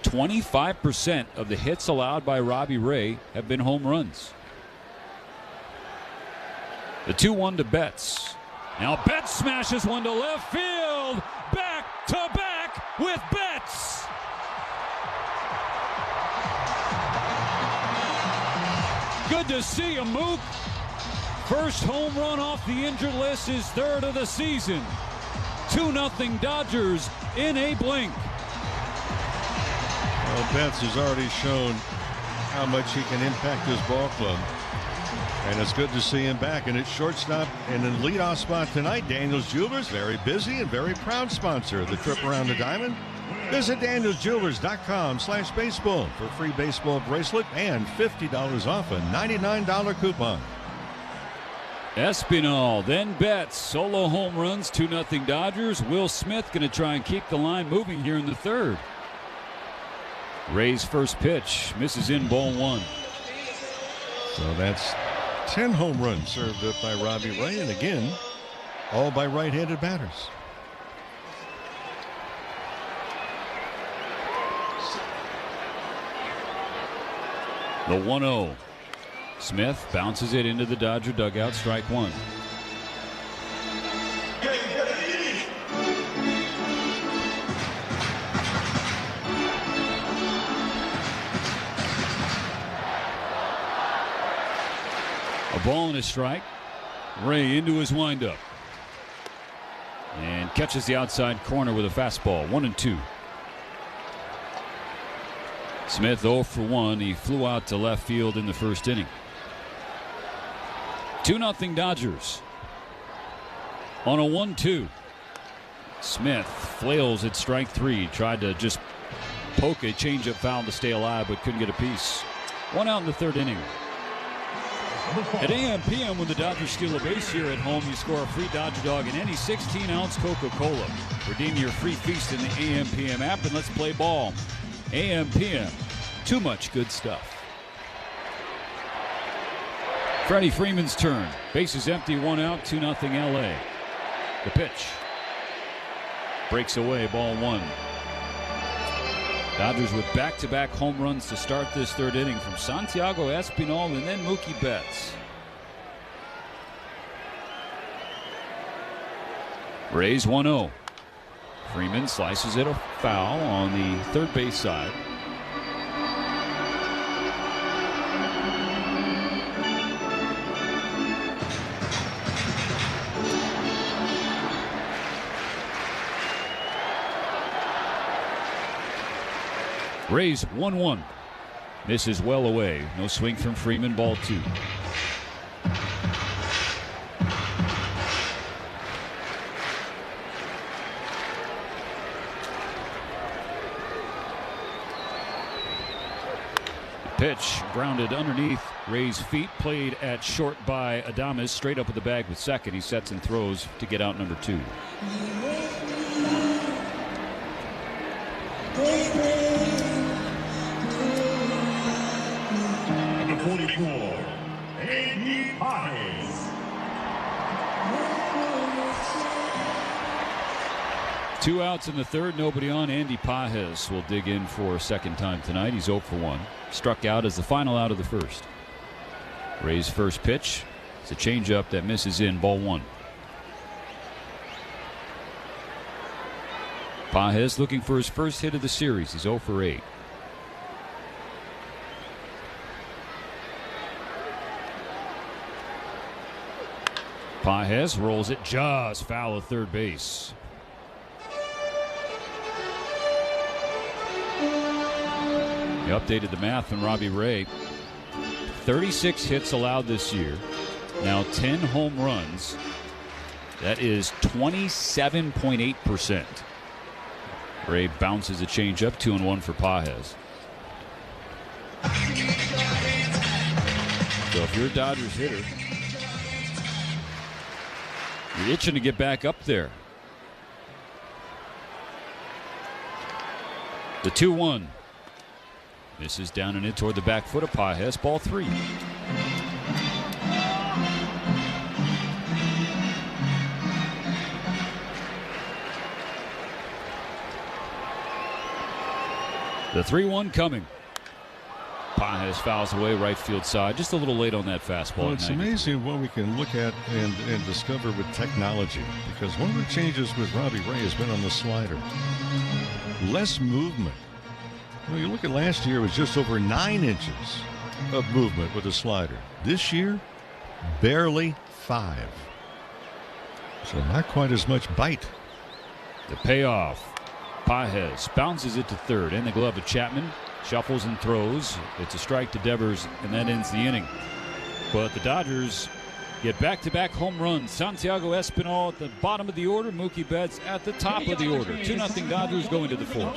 25% of the hits allowed by Robbie Ray have been home runs. The 2-1 to Betts. Now Betts smashes one to left field. Back to back with Betts. Good to see him, Mook. First home run off the injured list, his 3rd of the season. 2-0 Dodgers in a blink. Well, Betts has already shown how much he can impact his ball club. And it's good to see him back. And it's shortstop and in the leadoff spot tonight, Daniels Jewelers, very busy and very proud sponsor of the trip around the diamond. Visit danielsjewelers.com/baseball for a free baseball bracelet and $50 off a $99 coupon. Espinal, then Betts. Solo home runs, 2-0 Dodgers. Will Smith going to try and keep the line moving here in the 3rd. Ray's first pitch misses in, ball 1. So that's 10 home runs served up by Robbie Ray, and again, all by right-handed batters. The 1-0. Smith bounces it into the Dodger dugout, strike 1. A ball and a strike. Ray into his windup. And catches the outside corner with a fastball. 1-2. Smith 0 for 1. He flew out to left field in the first inning. 2-0 Dodgers. On a 1-2. Smith flails at strike 3. Tried to just poke a changeup foul to stay alive, but couldn't get a piece. 1 out in the 3rd inning. At AM/PM, when the Dodgers steal a base here at home, you score a free Dodger Dog in any 16-ounce Coca-Cola. Redeem your free feast in the AM/PM app, and let's play ball. AM/PM, too much good stuff. Freddie Freeman's turn. Bases empty, 1 out, 2-0 LA. The pitch. Breaks away, ball 1. Dodgers with back-to-back home runs to start this 3rd inning from Santiago Espinal and then Mookie Betts. Rays 1-0. Freeman slices it a foul on the 3rd base side. Rays 1-1. This is well away. No swing from Freeman, ball 2. Pitch grounded underneath Ray's feet, played at short by Adames, straight up with the bag with second. He sets and throws to get out number 2. Number 44, Andy Pajes. Two outs in the 3rd, nobody on. Andy Pajes will dig in for a second time tonight. He's 0 for 1. Struck out as the final out of the 1st. Ray's first pitch. It's a changeup that misses in, ball 1. Pajes looking for his first hit of the series. He's 0 for 8. Pajes rolls it just foul of 3rd base. He updated the math on Robbie Ray. 36 hits allowed this year. Now 10 home runs. That is 27.8%. Ray bounces a changeup, 2-1 for Pajes. So if you're a Dodgers hitter, you're itching to get back up there. The 2-1. This is down and in toward the back foot of Pages. Ball 3. The 3-1 coming. Pages fouls away right field side. Just a little late on that fastball. Well, it's amazing what we can look at and discover with technology, because one of the changes with Robbie Ray has been on the slider. Less movement. Well, you look at last year, it was just over 9 inches of movement with the slider. This year, barely 5. So not quite as much bite. The payoff. Pages bounces it to third. In the glove of Chapman. Shuffles and throws. It's a strike to Devers, and that ends the inning. But the Dodgers get back-to-back home runs. Santiago Espinal at the bottom of the order. Mookie Betts at the top of the order. 2-0 Dodgers going to the fourth.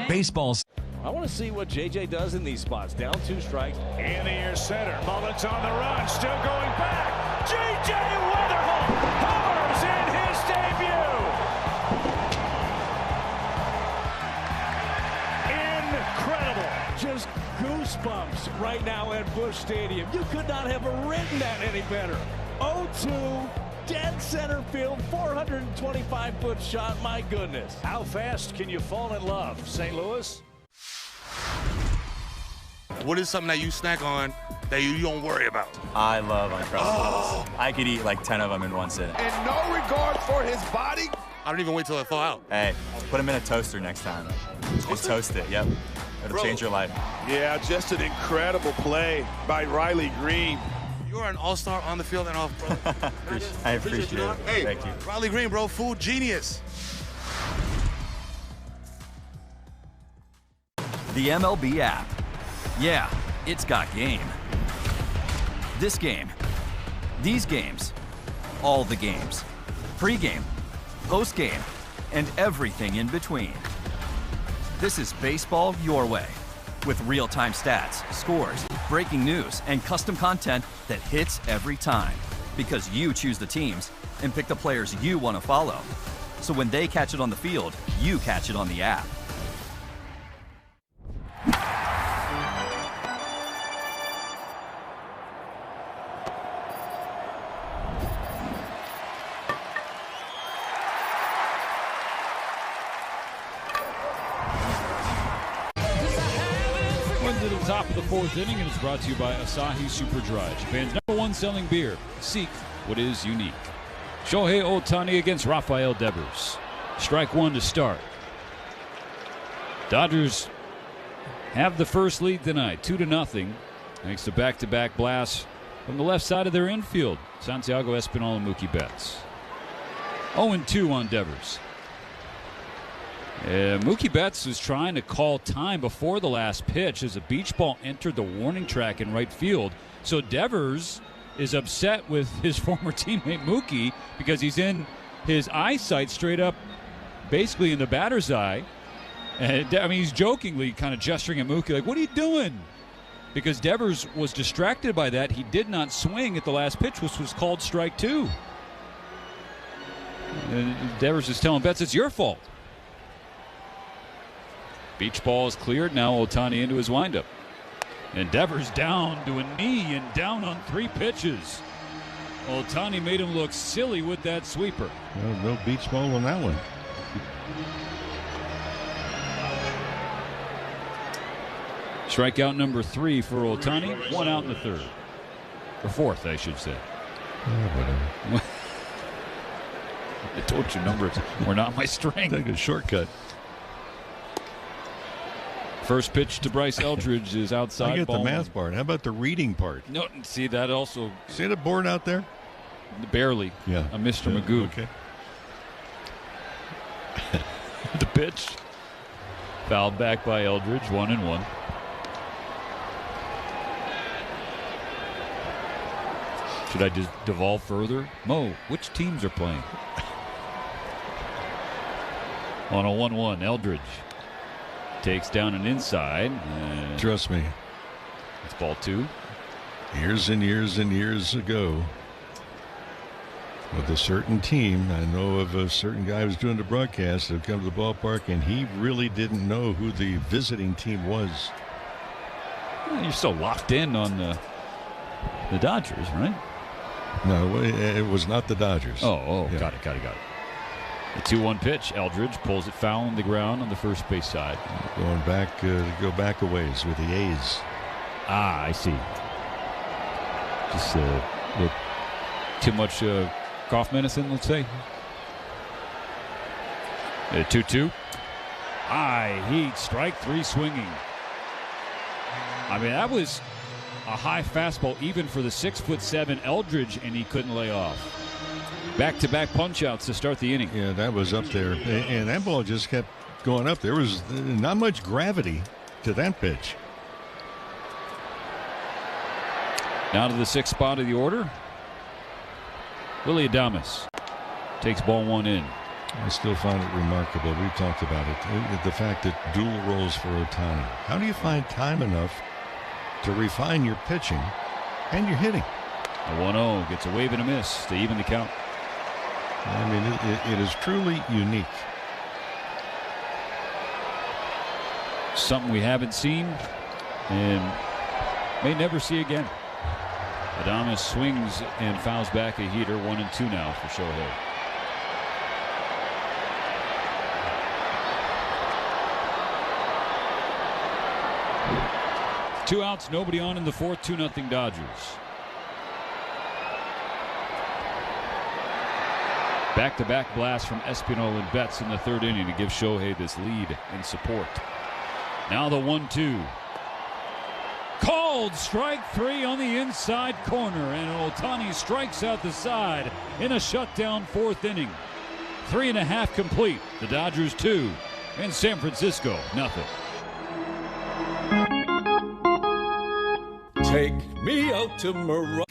Baseball's. I want to see what J.J. does in these spots. Down 2 strikes. In the air center. Mullins on the run. Still going back. J.J. Weatherholt homers in his debut. Incredible. Just goosebumps right now at Busch Stadium. You could not have written that any better. 0-2, dead center field, 425-foot shot. My goodness. How fast can you fall in love, St. Louis? What is something that you snack on that you don't worry about? I love Uncrustables. I could eat like 10 of them in one sitting. And no regard for his body? I don't even wait till it thaw out. Hey, put them in a toaster next time. Just toast it, yep. It'll change your life. Yeah, just an incredible play by Riley Green. You are an all-star on the field and off, bro. I appreciate it. Hey, thank you. Riley Green, bro, food genius. The MLB app. Yeah, it's got game. This game. These games. All the games. Pregame. Postgame. And everything in between. This is baseball your way. With real-time stats, scores, breaking news, and custom content that hits every time. Because you choose the teams and pick the players you want to follow. So when they catch it on the field, you catch it on the app. To the top of the 4th inning, and it's brought to you by Asahi Super Dry, Japan's #1 selling beer. Seek what is unique. Shohei Ohtani against Rafael Devers. Strike 1 to start. Dodgers have the first lead tonight, 2-0, thanks to back-to-back blasts from the left side of their infield. Santiago Espinal and Mookie Betts. 0-2 on Devers. Mookie Betts was trying to call time before the last pitch as a beach ball entered the warning track in right field. So Devers is upset with his former teammate Mookie because he's in his eyesight straight up, basically in the batter's eye. And I mean, he's jokingly kind of gesturing at Mookie like, "What are you doing?" Because Devers was distracted by that. He did not swing at the last pitch, which was called strike 2. And Devers is telling Betts, "It's your fault." Beach ball is cleared. Now Ohtani into his windup. And Devers down to a knee and down on 3 pitches. Ohtani made him look silly with that sweeper. No beach ball on that one. Strikeout number 3 for Ohtani. 1 out in the 3rd. Or 4th, I should say. Whatever. I told you numbers were not my strength. Take a shortcut. First pitch to Bryce Eldridge is outside. I get the math 1. part. How about the reading part? No, see that also. See the board out there? Barely. Yeah. A Mr. Magoo. Okay. The pitch. Fouled back by Eldridge. 1-1. Should I just devolve further? Mo, which teams are playing? On a 1-1, Eldridge takes down an inside. Trust me. It's ball 2. Years and years and years ago. with a certain team. I know of a certain guy who was doing the broadcast that come to the ballpark, and he really didn't know who the visiting team was. Well, you're still locked in on the Dodgers, right? No, it was not the Dodgers. Oh, Yeah. got it. The 2-1 pitch. Eldridge pulls it foul on the ground on the first base side. Going back, go back a ways with the A's. Ah, I see. Just with too much cough medicine, let's say. 2-2. High heat, strike 3 swinging. I mean, that was a high fastball even for the 6'7" Eldridge, and he couldn't lay off. Back-to-back punch-outs to start the inning. Yeah, that was up there. And that ball just kept going up. There was not much gravity to that pitch. Now to the 6th spot of the order. Willie Adames takes ball 1 in. I still find it remarkable. We've talked about it. The fact that dual roles for Ohtani. How do you find time enough to refine your pitching and your hitting? A 1-0 gets a wave and a miss to even the count. I mean, it is truly unique. Something we haven't seen and may never see again. Adames swings and fouls back a heater. 1-2 now for Shohei. Two outs, nobody on in the 4th. 2-0 Dodgers. Back-to-back blast from Espinal and Betts in the 3rd inning to give Shohei this lead and support. Now the 1-2. Called strike 3 on the inside corner, and Ohtani strikes out the side in a shutdown 4th inning. 3.5 complete. The Dodgers 2 and San Francisco 0. Take me out to Morocco.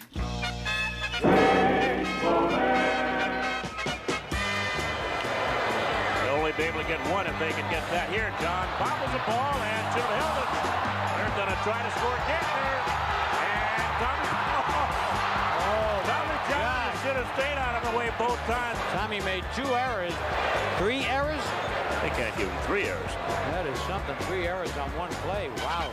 They'll only be able to get one if they can get that. Here, John bobbles the ball and should have held it. They're going to try to score again here. And Tommy John should have stayed out of the way both times. Tommy made 2 errors. 3 errors? They can't give him 3 errors. That is something. 3 errors on 1 play. Wow.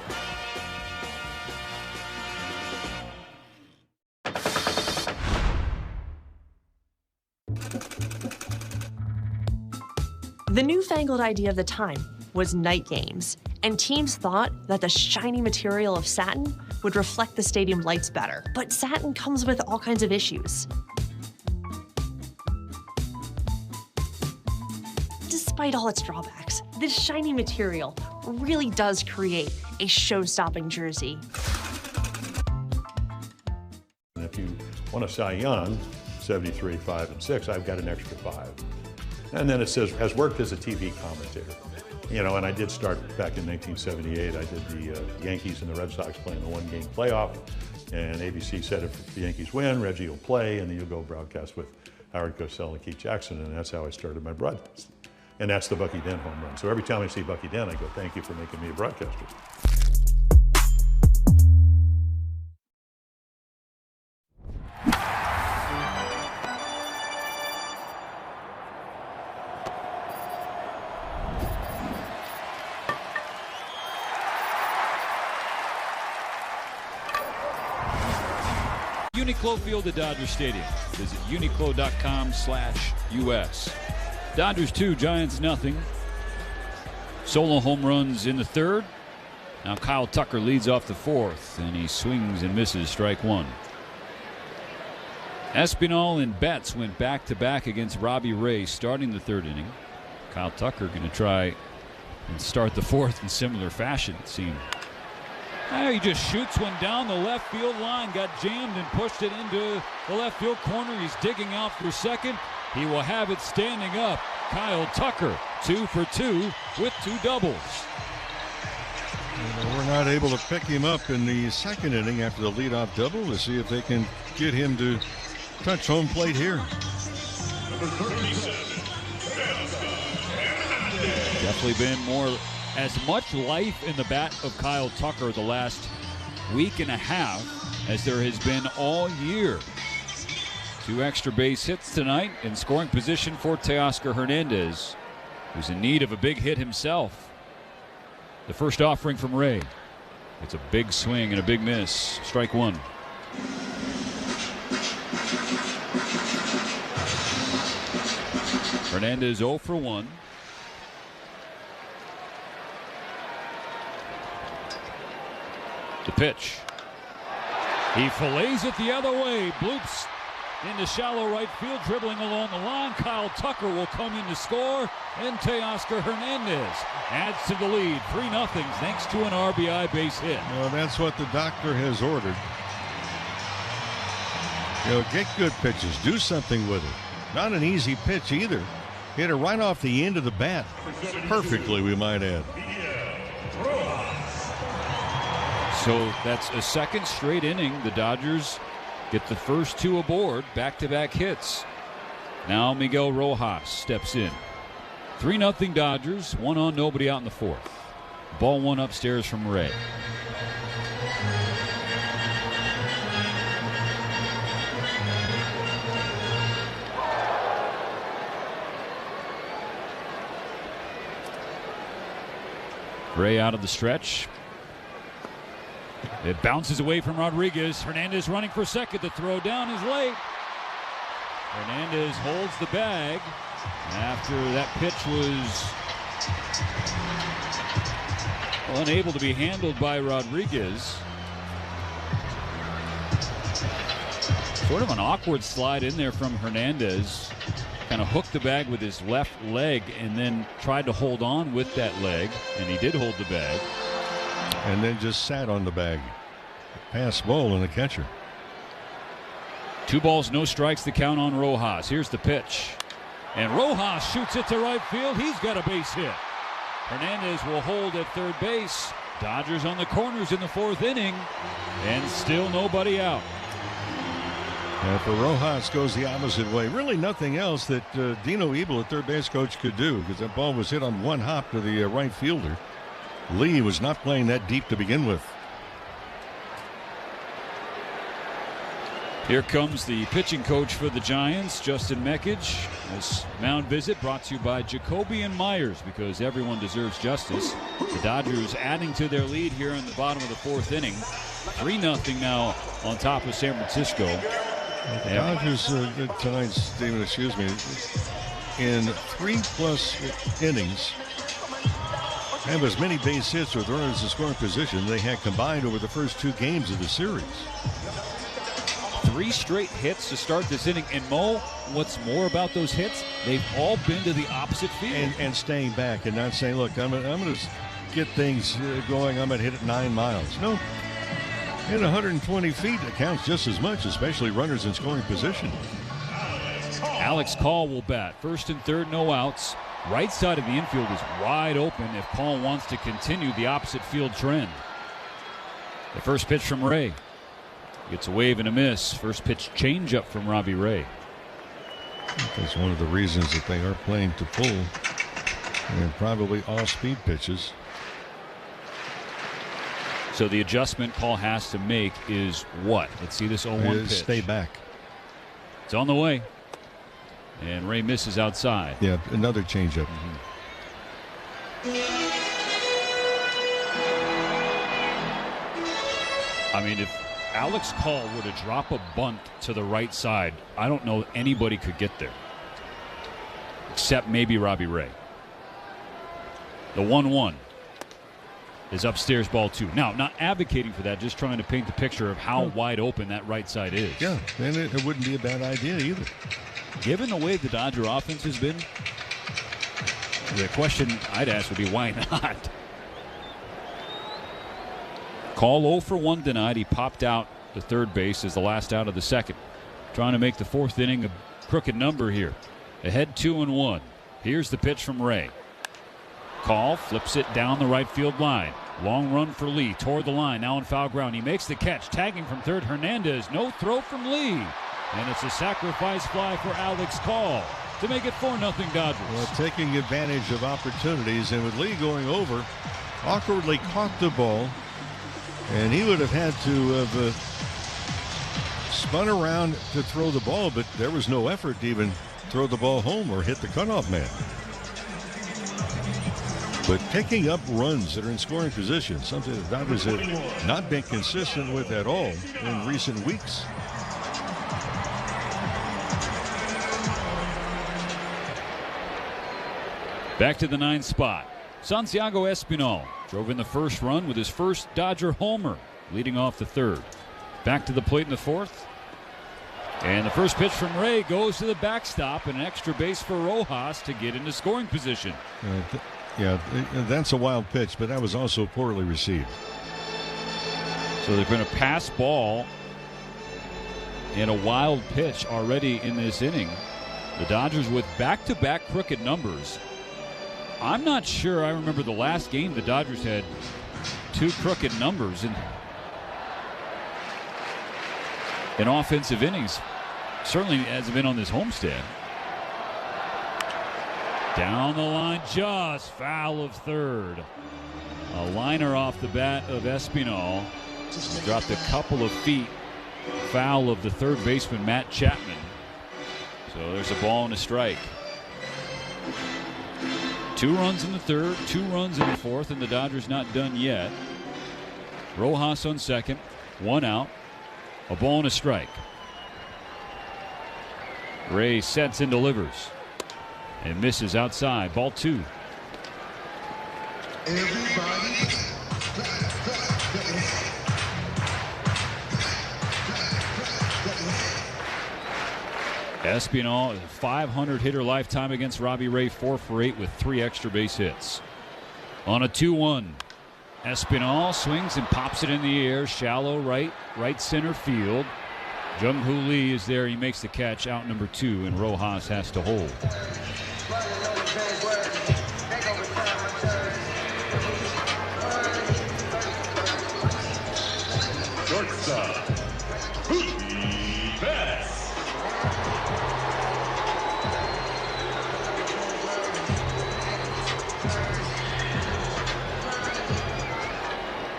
The newfangled idea of the time was night games, and teams thought that the shiny material of satin would reflect the stadium lights better. But satin comes with all kinds of issues. Despite all its drawbacks, this shiny material really does create a show-stopping jersey. And if you want a Cy Young, 73, 5, and 6, I've got an extra 5. And then it says, has worked as a TV commentator. You know, and I did start back in 1978. I did the Yankees and the Red Sox playing the 1-game playoff. And ABC said if the Yankees win, Reggie will play, and then you'll go broadcast with Howard Cosell and Keith Jackson. And that's how I started my broadcast. And that's the Bucky Dent home run. So every time I see Bucky Dent, I go, thank you for making me a broadcaster. Uniqlo Field at Dodger Stadium. Visit uniqlo.com/US. Dodgers 2, Giants 0. Solo home runs in the 3rd. Now Kyle Tucker leads off the 4th, and he swings and misses strike 1. Espinal and Betts went back-to-back against Robbie Ray starting the 3rd inning. Kyle Tucker going to try and start the 4th in similar fashion, it seemed. He just shoots one down the left field line, got jammed and pushed it into the left field corner. He's digging out for second. He will have it standing up. Kyle Tucker, 2 for 2 with 2 doubles. We're not able to pick him up in the 2nd inning after the leadoff double to see if they can get him to touch home plate here. Definitely been as much life in the bat of Kyle Tucker the last week and a half as there has been all year. 2 extra base hits tonight in scoring position for Teoscar Hernandez, who's in need of a big hit himself. The first offering from Ray. It's a big swing and a big miss. Strike 1. Hernandez 0 for 1. The pitch. He fillets it the other way. Bloops into shallow right field, dribbling along the line. Kyle Tucker will come in to score, and Teoscar Hernandez adds to the lead. 3-0 thanks to an RBI base hit. Well, that's what the doctor has ordered. Get good pitches. Do something with it. Not an easy pitch either. Hit it right off the end of the bat. Perfectly, we might add. So that's a second straight inning. The Dodgers get the first 2 aboard, back-to-back hits. Now Miguel Rojas steps in. 3-0 Dodgers, 1 on, nobody out in the 4th. Ball 1 upstairs from Ray. Ray out of the stretch. It bounces away from Rodriguez. Hernandez running for second. The throw down is late. Hernandez holds the bag after that pitch was unable to be handled by Rodriguez. Sort of an awkward slide in there from Hernandez. Kind of hooked the bag with his left leg and then tried to hold on with that leg, and he did hold the bag. And then just sat on the bag. Pass ball and the catcher. 2 balls, no strikes, the count on Rojas. Here's the pitch. And Rojas shoots it to right field. He's got a base hit. Hernandez will hold at third base. Dodgers on the corners in the 4th inning. And still nobody out. And for Rojas goes the opposite way. Really nothing else that Dino Ebel, the third base coach, could do, because that ball was hit on 1 hop to the right fielder. Lee was not playing that deep to begin with. Here comes the pitching coach for the Giants, Justin Mekich. This mound visit brought to you by Jacoby and Myers, because everyone deserves justice. The Dodgers adding to their lead here in the bottom of the 4th inning. 3-0 now on top of San Francisco. The Dodgers tonight, Stephen, excuse me, in 3+ innings have as many base hits with runners in scoring position they had combined over the first 2 games of the series. 3 straight hits to start this inning. And Mo, what's more about those hits? They've all been to the opposite field. And staying back and not saying, look, I'm going to get things going. I'm going to hit it 9 miles. No. Hit 120 feet. It counts just as much, especially runners in scoring position. Alex Call will bat. 1st and 3rd, no outs. Right side of the infield is wide open if Call wants to continue the opposite field trend. The first pitch from Ray. Gets a wave and a miss. First pitch changeup from Robbie Ray. That's one of the reasons that they are playing to pull, and probably all speed pitches. So the adjustment Call has to make is what? Let's see this 0-1 pitch. Stay back. It's on the way. And Ray misses outside. Yeah, another changeup. I mean, if Alex Call were to drop a bunt to the right side, I don't know anybody could get there. Except maybe Robbie Ray. The 1-1 is upstairs, ball 2. Now, not advocating for that, just trying to paint the picture of how wide open that right side is. Yeah, and it wouldn't be a bad idea either. Given the way the Dodger offense has been, the question I'd ask would be, why not? Call 0 for 1 tonight. He popped out to third base as the last out of the 2nd. Trying to make the 4th inning a crooked number here. Ahead 2-1. Here's the pitch from Ray. Call flips it down the right field line. Long run for Lee toward the line, now in foul ground. He makes the catch, tagging from third. Hernandez, no throw from Lee. And it's a sacrifice fly for Alex Call to make it 4-0 Dodgers. Well, taking advantage of opportunities, and with Lee going over, awkwardly caught the ball, and he would have had to have spun around to throw the ball, but there was no effort to even throw the ball home or hit the cutoff man. But picking up runs that are in scoring position, something the Dodgers have not been consistent with at all in recent weeks. Back to the 9th spot. Santiago Espinal drove in the first run with his first Dodger homer, leading off the 3rd. Back to the plate in the 4th. And the first pitch from Ray goes to the backstop, and an extra base for Rojas to get into scoring position. Yeah, that's a wild pitch, but that was also poorly received. So there's been a pass ball and a wild pitch already in this inning. The Dodgers with back-to-back crooked numbers. I'm not sure I remember the last game the Dodgers had 2 crooked numbers in offensive innings. Certainly hasn't been on this homestand. Down the line, just foul of 3rd. A liner off the bat of Espinal. Dropped a couple of feet. Foul of the 3rd baseman, Matt Chapman. So there's a ball and a strike. 2 runs in the 3rd, 2 runs in the 4th, and the Dodgers not done yet. Rojas on second, 1 out. A ball and a strike. Ray sets and delivers. And misses outside. Ball 2. Espinal, a 500 hitter lifetime against Robbie Ray, 4 for 8 with 3 extra base hits. On a 2-1, Espinal swings and pops it in the air, shallow right center field. Jung-Hoo Lee is there. He makes the catch, out number 2, and Rojas has to hold. Shortstop, Mookie Betts.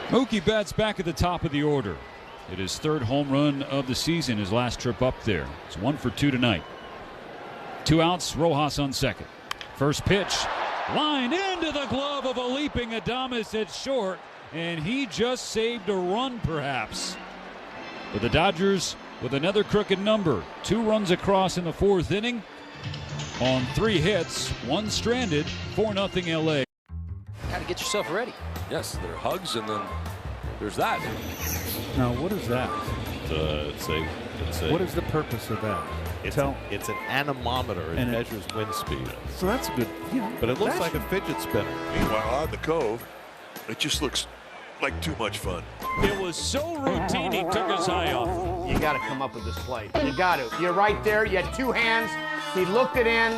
Mookie Betts back at the top of the order. It is 3rd home run of the season, his last trip up there. It's 1 for 2 tonight. 2 outs, Rojas on second. First pitch, line into the glove of a leaping Adames at short, and he just saved a run perhaps. But the Dodgers with another crooked number. 2 runs across in the 4th inning on 3 hits, 1 stranded, 4-0 LA. Got to get yourself ready. Yes, there are hugs, and then there's that. Now, what is that? What is the purpose of that? It's an anemometer. It measures wind speed. So that's good. But it looks like a fidget spinner. Meanwhile, on the Cove, it just looks like too much fun. It was so routine, he took his eye off. You got to come up with this play. You got to. You're right there. You had 2 hands. He looked it in.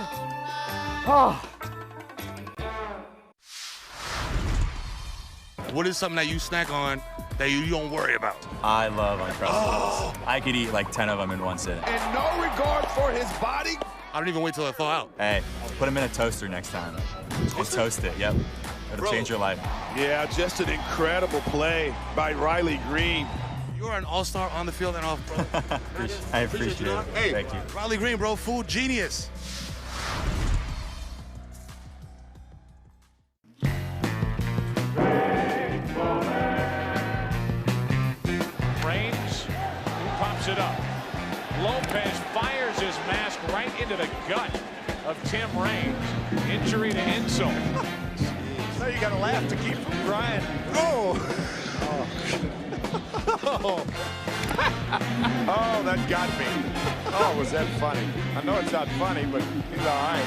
Oh. What is something that you snack on that you don't worry about? I love Uncrustables. I could eat like 10 of them in one sitting. And no regard for his body? I don't even wait till I thaw out. Hey, put them in a toaster next time. And toast it, yep. It'll change your life. Yeah, just an incredible play by Riley Green. You are an all-star on the field and off, bro. I appreciate it. Hey, thank you. Riley Green, bro, food genius. Raines, who pops it up. Lopez fires his mask right into the gut of Tim Raines. Injury to insult. Now you got to laugh to keep from crying. Oh! Oh, that got me. Oh, was that funny? I know it's not funny, but he's all right.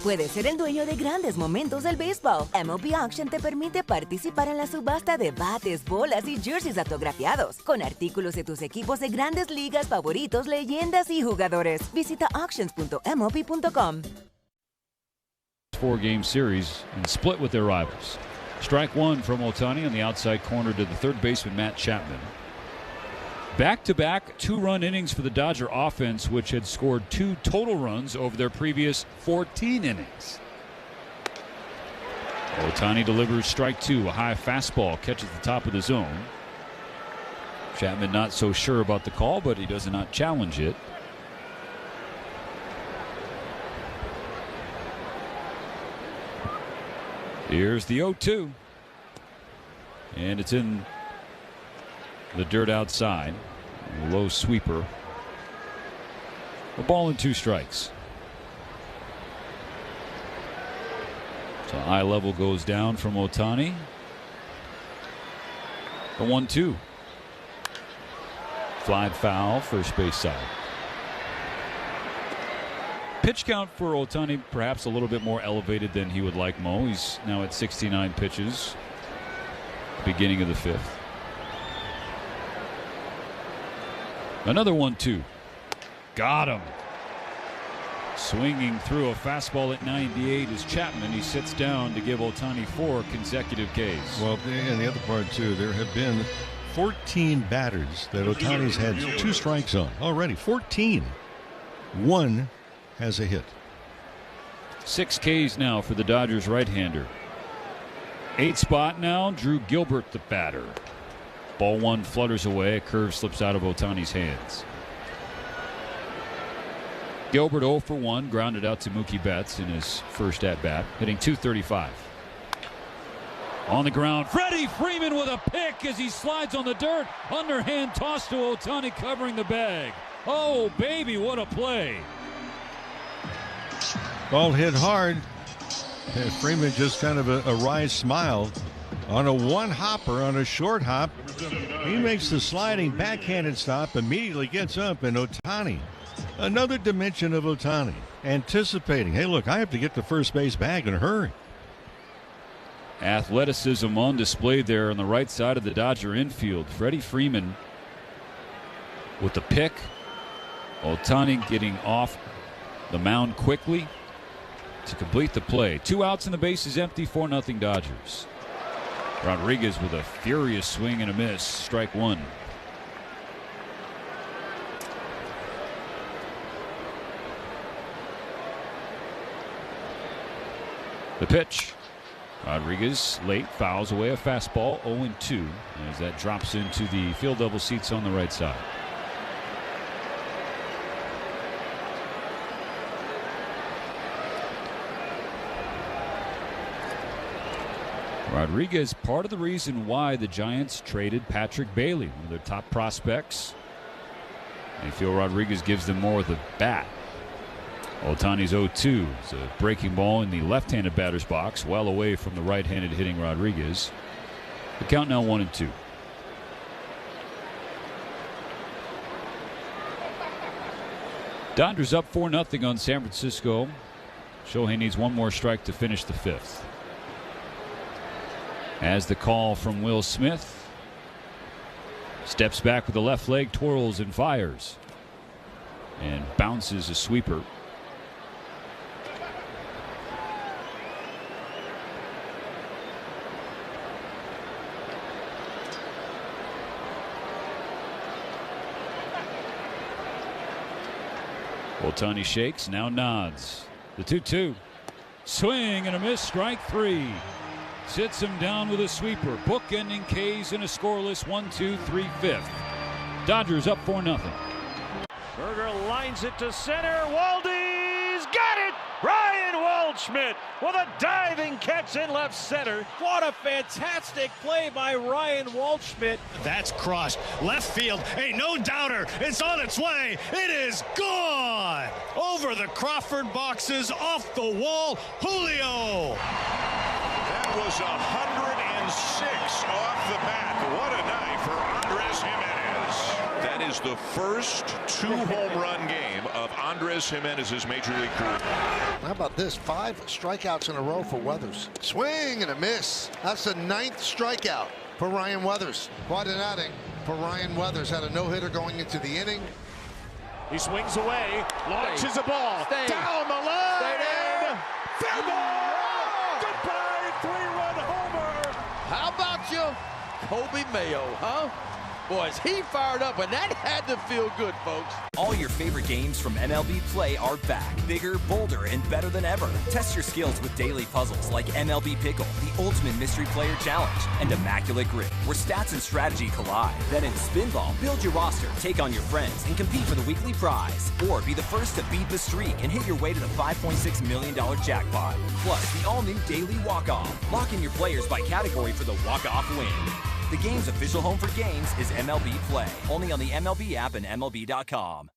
Puedes ser el dueño de grandes momentos del béisbol. MLB Auction te permite participar en la subasta de bates, bolas y jerseys autografiados, con artículos de tus equipos de grandes ligas favoritos, leyendas y jugadores. Visita auctions.mlb.com. 4-game series and split with their rivals. Strike 1 from Ohtani on the outside corner to the 3rd baseman, Matt Chapman. Back-to-back 2-run innings for the Dodger offense, which had scored 2 total runs over their previous 14 innings. Ohtani delivers strike 2. A high fastball catches the top of the zone. Chapman not so sure about the call, but he does not challenge it. Here's the 0-2. And it's in the dirt outside. A low sweeper. A ball and 2 strikes. So eye level goes down from Ohtani. The 1-2. Fly foul, first base side. Pitch count for Ohtani perhaps a little bit more elevated than he would like, Mo. He's now at 69 pitches. Beginning of the 5th. Another 1-2. Got him. Swinging through a fastball at 98 is Chapman. He sits down to give Ohtani 4 consecutive Ks. Well, and the other part, too, there have been 14 batters that Ohtani's had 2 strikes on already. 14. 1 has a hit. 6 Ks now for the Dodgers right-hander. 8th spot now, Drew Gilbert, the batter. Ball 1 flutters away. A curve slips out of Ohtani's hands. Gilbert 0 for 1, grounded out to Mookie Betts in his first at-bat, hitting .235. On the ground, Freddie Freeman with a pick as he slides on the dirt. Underhand toss to Ohtani, covering the bag. Oh, baby, what a play. Ball hit hard. And Freeman just kind of a wry smile on a 1-hopper on a short hop. He makes the sliding backhanded stop, immediately gets up, and Ohtani, another dimension of Ohtani, anticipating, hey, look, I have to get the first base bag in a hurry. Athleticism on display there on the right side of the Dodger infield. Freddie Freeman with the pick. Ohtani getting off the mound quickly to complete the play. 2 outs and the base is empty. 4-0 Dodgers. Rodriguez with a furious swing and a miss. Strike 1. The pitch. Rodriguez late fouls away a fastball. 0-2 as that drops into the field level seats on the right side. Rodriguez, part of the reason why the Giants traded Patrick Bailey, one of their top prospects. They feel Rodriguez gives them more with the bat. Ohtani's 0-2. It's a breaking ball in the left-handed batter's box, well away from the right-handed hitting Rodriguez. The count now 1-2. Dodgers up 4-0 on San Francisco. Shohei needs 1 more strike to finish the 5th. As the call from Will Smith. Steps back with the left leg, twirls and fires. And bounces a sweeper. Ohtani shakes, now nods. The 2-2. Swing and a miss, strike 3. Sits him down with a sweeper. Bookending K's in a scoreless 1-2-3 5th. Dodgers up 4-0. Berger lines it to center. Waldy's got it! Ryan Waldschmidt with a diving catch in left center. What a fantastic play by Ryan Waldschmidt. That's crushed. Left field, ain't no doubter. It's on its way. It is gone. Over the Crawford boxes, off the wall. Julio. That was 106 off the bat. What a night for Andres Jimenez. That is the first 2-home run game of Andres Jimenez's major league career. How about this? 5 strikeouts in a row for Weathers. Swing and a miss. That's the 9th strikeout for Ryan Weathers. Quite an outing for Ryan Weathers. Had a no-hitter going into the inning. He swings away, launches a ball down the line. Fair ball. Goodbye, 3-run homer. How about you, Kobe Mayo, huh? Boys, he fired up, and that had to feel good, folks. All your favorite games from MLB Play are back. Bigger, bolder, and better than ever. Test your skills with daily puzzles like MLB Pickle, the Ultimate Mystery Player Challenge, and Immaculate Grip, where stats and strategy collide. Then in Spinball, build your roster, take on your friends, and compete for the weekly prize. Or be the first to beat the streak and hit your way to the $5.6 million jackpot. Plus, the all-new Daily Walk-Off. Lock in your players by category for the walk-off win. The game's official home for games is MLB Play. Only on the MLB app and MLB.com.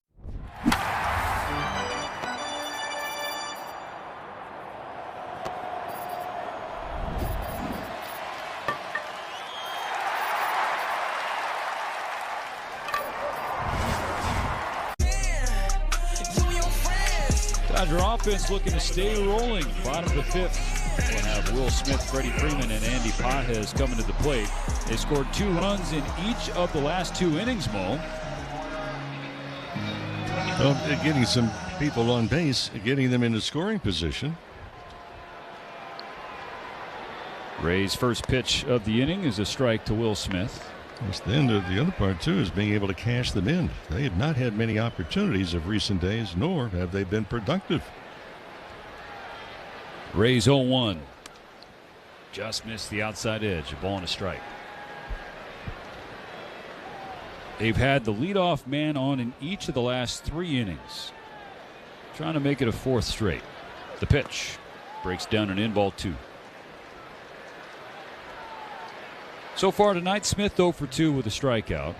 Dodger offense looking to stay rolling. Bottom of the fifth. We'll have Will Smith, Freddie Freeman, and Andy Pages coming to the plate. They scored 2 runs in each of the last 2 innings, Mo. Well, getting some people on base, getting them into scoring position. Ray's first pitch of the inning is a strike to Will Smith. That's the end of the other part, too, is being able to cash them in. They have not had many opportunities of recent days, nor have they been productive. Rays 0-1. Just missed the outside edge. A ball and a strike. They've had the leadoff man on in each of the last 3 innings. Trying to make it a 4th straight. The pitch breaks down an in, ball 2. So far tonight, Smith 0 for 2 with a strikeout.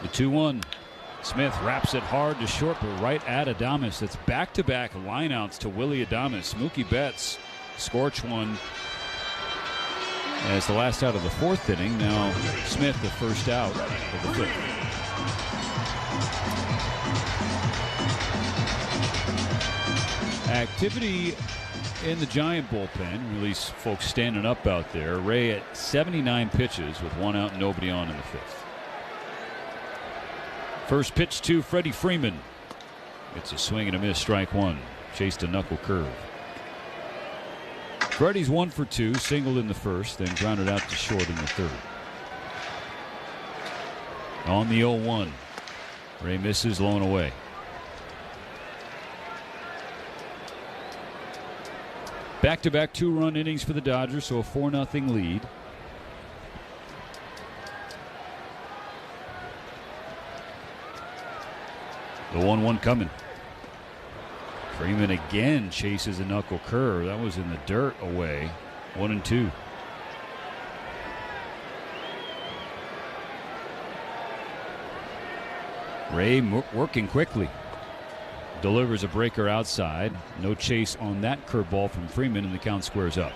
The 2-1. Smith wraps it hard to short, but right at Adames. It's back-to-back lineouts to Willie Adames. Mookie Betts scorch one as the last out of the 4th inning. Now Smith the first out of the 5th. Activity in the Giant bullpen. Really folks standing up out there. Ray at 79 pitches with 1 out and nobody on in the 5th. First pitch to Freddie Freeman. It's a swing and a miss, strike 1. Chased a knuckle curve. Freddie's 1 for 2, singled in the 1st, then grounded out to short in the 3rd. On the 0-1. Ray misses, low and away. Back-to-back 2-run innings for the Dodgers, so a 4-0 lead. The 1-1 coming. Freeman again chases a knuckle curve. That was in the dirt, away. 1-2. Ray working quickly. Delivers a breaker outside. No chase on that curveball from Freeman, and the count squares up.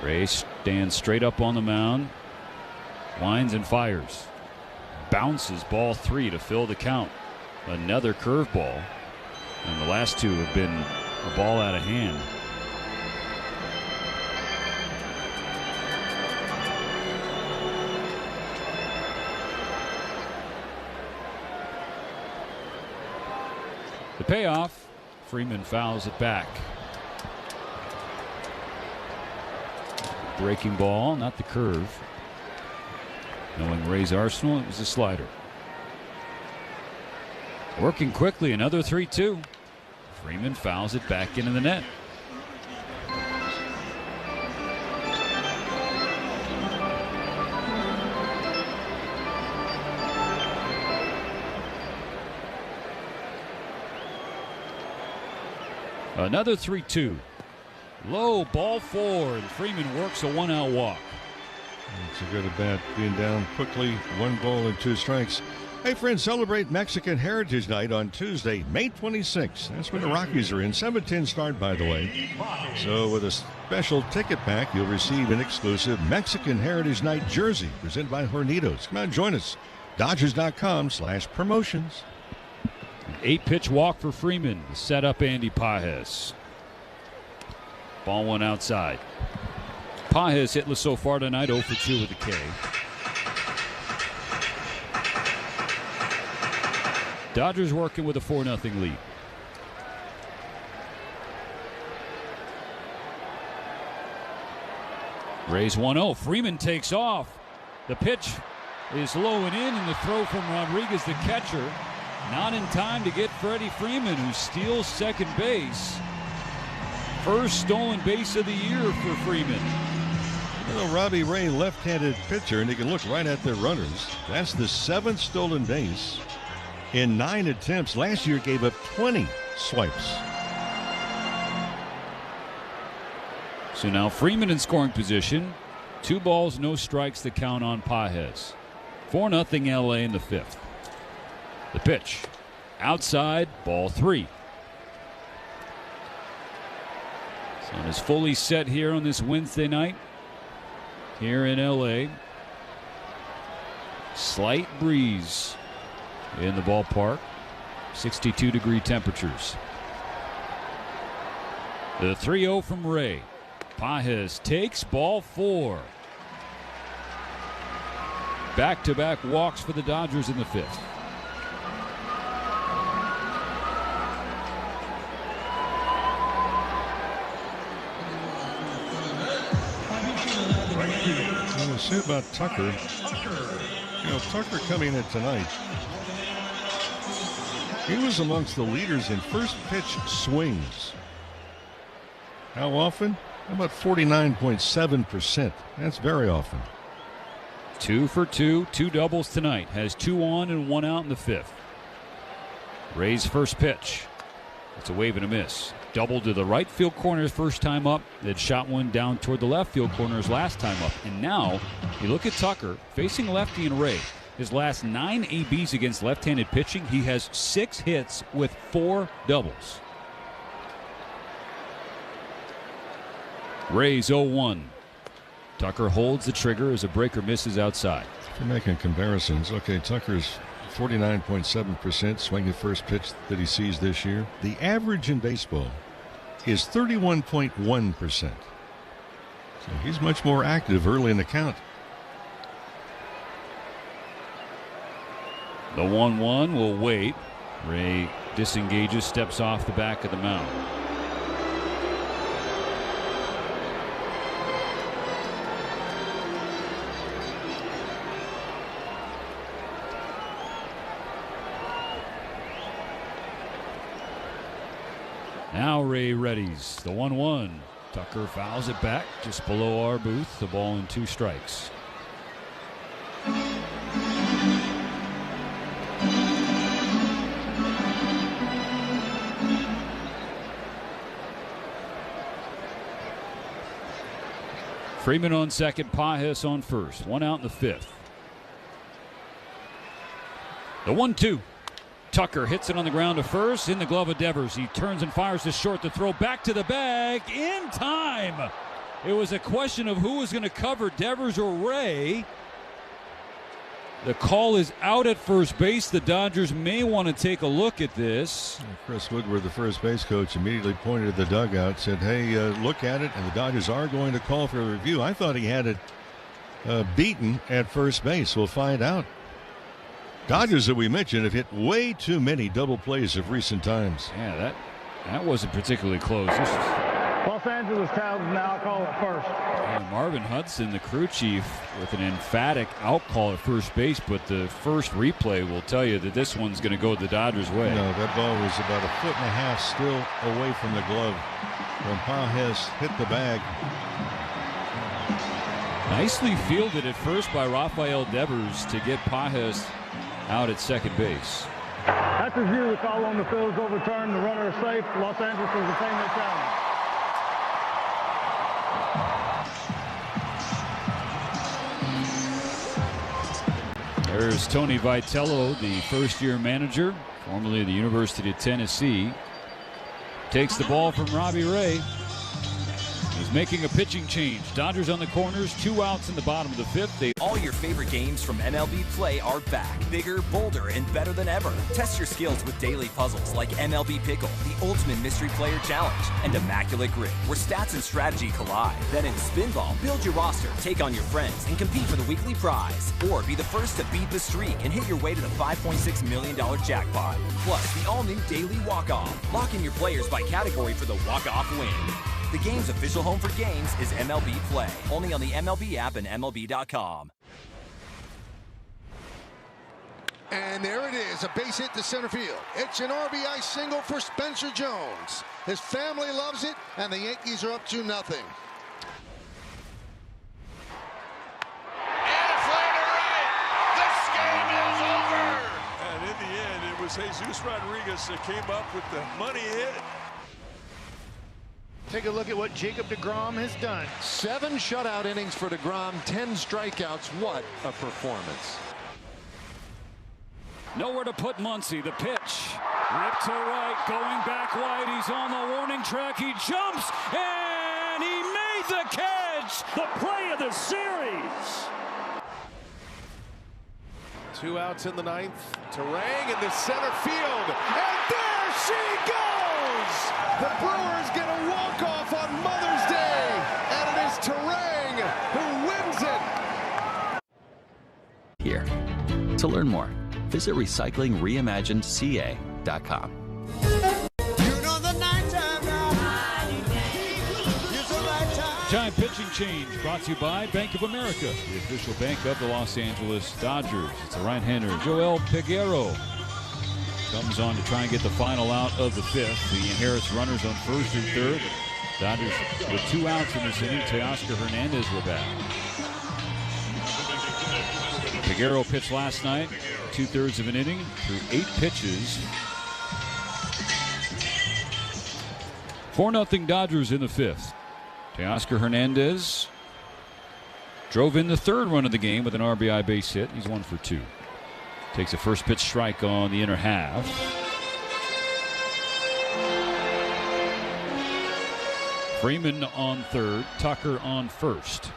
Ray stands straight up on the mound. Winds and fires. Bounces ball 3 to fill the count. Another curveball. And the last 2 have been a ball out of hand. The payoff, Freeman fouls it back. Breaking ball, not the curve. Knowing Ray's arsenal, it was a slider. Working quickly, another 3-2. Freeman fouls it back into the net. Another 3-2. Low, ball 4, and Freeman works a 1-out walk. It's a good at bat, being down quickly, 1 ball and 2 strikes. Hey, friends, celebrate Mexican Heritage Night on Tuesday, May 26th. That's when the Rockies are in. 7:10 start, by the way. So with a special ticket pack, you'll receive an exclusive Mexican Heritage Night jersey presented by Hornitos. Come on, join us. Dodgers.com/promotions. 8-pitch walk for Freeman to set up Andy Pages. Ball 1 outside. Pages hitless so far tonight, 0 for 2 with a K. Dodgers working with a 4-0 lead. Rays 1-0. Freeman takes off. The pitch is low and in, and the throw from Rodriguez, the catcher, not in time to get Freddie Freeman, who steals second base. First stolen base of the year for Freeman. You know, Robbie Ray, left-handed pitcher, and he can look right at their runners. That's the 7th stolen base in 9 attempts. Last year gave up 20 swipes. So now Freeman in scoring position. 2 balls, no strikes, the count on Pages. 4-0 LA in the 5th. The pitch. Outside, ball 3. Sun is fully set here on this Wednesday night here in LA. Slight breeze in the ballpark. 62-degree temperatures. The 3-0 from Ray. Pages takes ball 4. Back-to-back walks for the Dodgers in the 5th. We'll see about Tucker. You know, Tucker coming in tonight, he was amongst the leaders in first pitch swings. How often? About 49.7%. That's very often. 2 for 2, 2 doubles tonight. Has 2 on and 1 out in the 5th. Ray's first pitch. It's a wave and a miss. Double to the right field corner his first time up. Then shot one down toward the left field corner his last time up. And now you look at Tucker facing lefty and Ray. His last 9 ABs against left-handed pitching, he has 6 hits with 4 doubles. Rays 0-1. Tucker holds the trigger as a breaker misses outside. If you're making comparisons, okay, Tucker's 49.7% swing at first pitch that he sees this year. The average in baseball is 31.1%. So he's much more active early in the count. The 1-1 will wait. Ray disengages, steps off the back of the mound. Now Ray readies the 1-1. Tucker fouls it back just below our booth. The ball and 2 strikes. Freeman on second, Pages on first. 1 out in the 5th. The 1-2. Tucker hits it on the ground to first, in the glove of Devers. He turns and fires to short. The throw back to the bag in time. It was a question of who was going to cover, Devers or Ray. The call is out at first base. The Dodgers may want to take a look at this. Chris Woodward, the first base coach, immediately pointed at the dugout, said, hey, look at it, and the Dodgers are going to call for a review. I thought he had it beaten at first base. We'll find out. Dodgers, that we mentioned, have hit way too many double plays of recent times. Yeah, that wasn't particularly close. This is Los Angeles Towns now call it first. Marvin Hudson, the crew chief, with an emphatic out call at first base, but the first replay will tell you that this one's going to go the Dodgers' way. No, that ball was about 1.5 feet still away from the glove when Pages hit the bag. Nicely fielded at first by Rafael Devers to get Pages out at second base. That's his view. The call on the field is overturned. The runner is safe. Los Angeles will retain their challenge. There's Tony Vitello, the first-year manager, formerly of the University of Tennessee. Takes the ball from Robbie Ray. He's making a pitching change. Dodgers on the corners, 2 outs in the bottom of the 5th. All your favorite games from MLB Play are back. Bigger, bolder, and better than ever. Test your skills with daily puzzles like MLB Pickle, the ultimate mystery player challenge, and Immaculate Grid, where stats and strategy collide. Then in Spinball, build your roster, take on your friends, and compete for the weekly prize. Or be the first to beat the streak and hit your way to the $5.6 million jackpot. Plus, the all-new Daily Walk-Off. Lock in your players by category for the walk-off win. The game's official home for games is MLB Play. Only on the MLB app and MLB.com. And there it is, a base hit to center field. It's an RBI single for Spencer Jones. His family loves it, and the Yankees are up 2-0. And in the end, it was Jesus Rodriguez that came up with the money hit. Take a look at what Jacob deGrom has done. 7 shutout innings for deGrom, 10 strikeouts. What a performance. Nowhere to put Muncy. The pitch. Ripped to right, going back wide. He's on the warning track. He jumps, and he made the catch. The play of the series. 2 outs in the 9th. Terang into center field. And there she goes! The Brewers get a walk-off on Mother's Day. And it is Terang who wins it. Here. To learn more, visit recyclingreimaginedca.com. Time pitching change brought to you by Bank of America, the official bank of the Los Angeles Dodgers. It's the right-hander, Joel Piguero. Comes on to try and get the final out of the 5th. He inherits runners on 1st and 3rd. Dodgers with 2 outs in this inning. Teoscar Hernandez will bat. Piguero pitched last night, 2/3 of an inning through 8 pitches. 4-0 Dodgers in the 5th. Teoscar Hernandez drove in the 3rd run of the game with an RBI base hit. He's 1 for 2. Takes a first pitch strike on the inner half. Freeman on 3rd, Tucker on 1st.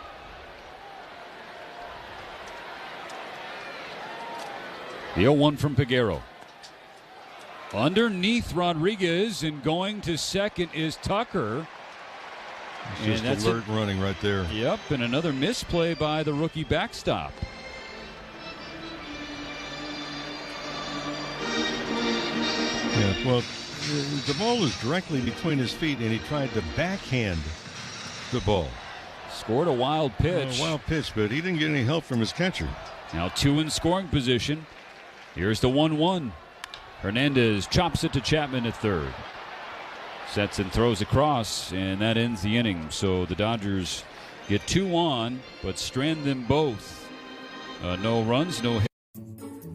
The 0-1 from Piguero. Underneath Rodriguez, and going to second is Tucker. It's just alert running right there. Yep, and another misplay by the rookie backstop. Yeah, well, the ball was directly between his feet, and he tried to backhand the ball. Scored a wild pitch. A wild pitch, but he didn't get any help from his catcher. Now 2 in scoring position. Here's the 1-1. Hernandez chops it to Chapman at 3rd. Sets and throws across, and that ends the inning. So the Dodgers get 2 on, but strand them both. No runs, no hits.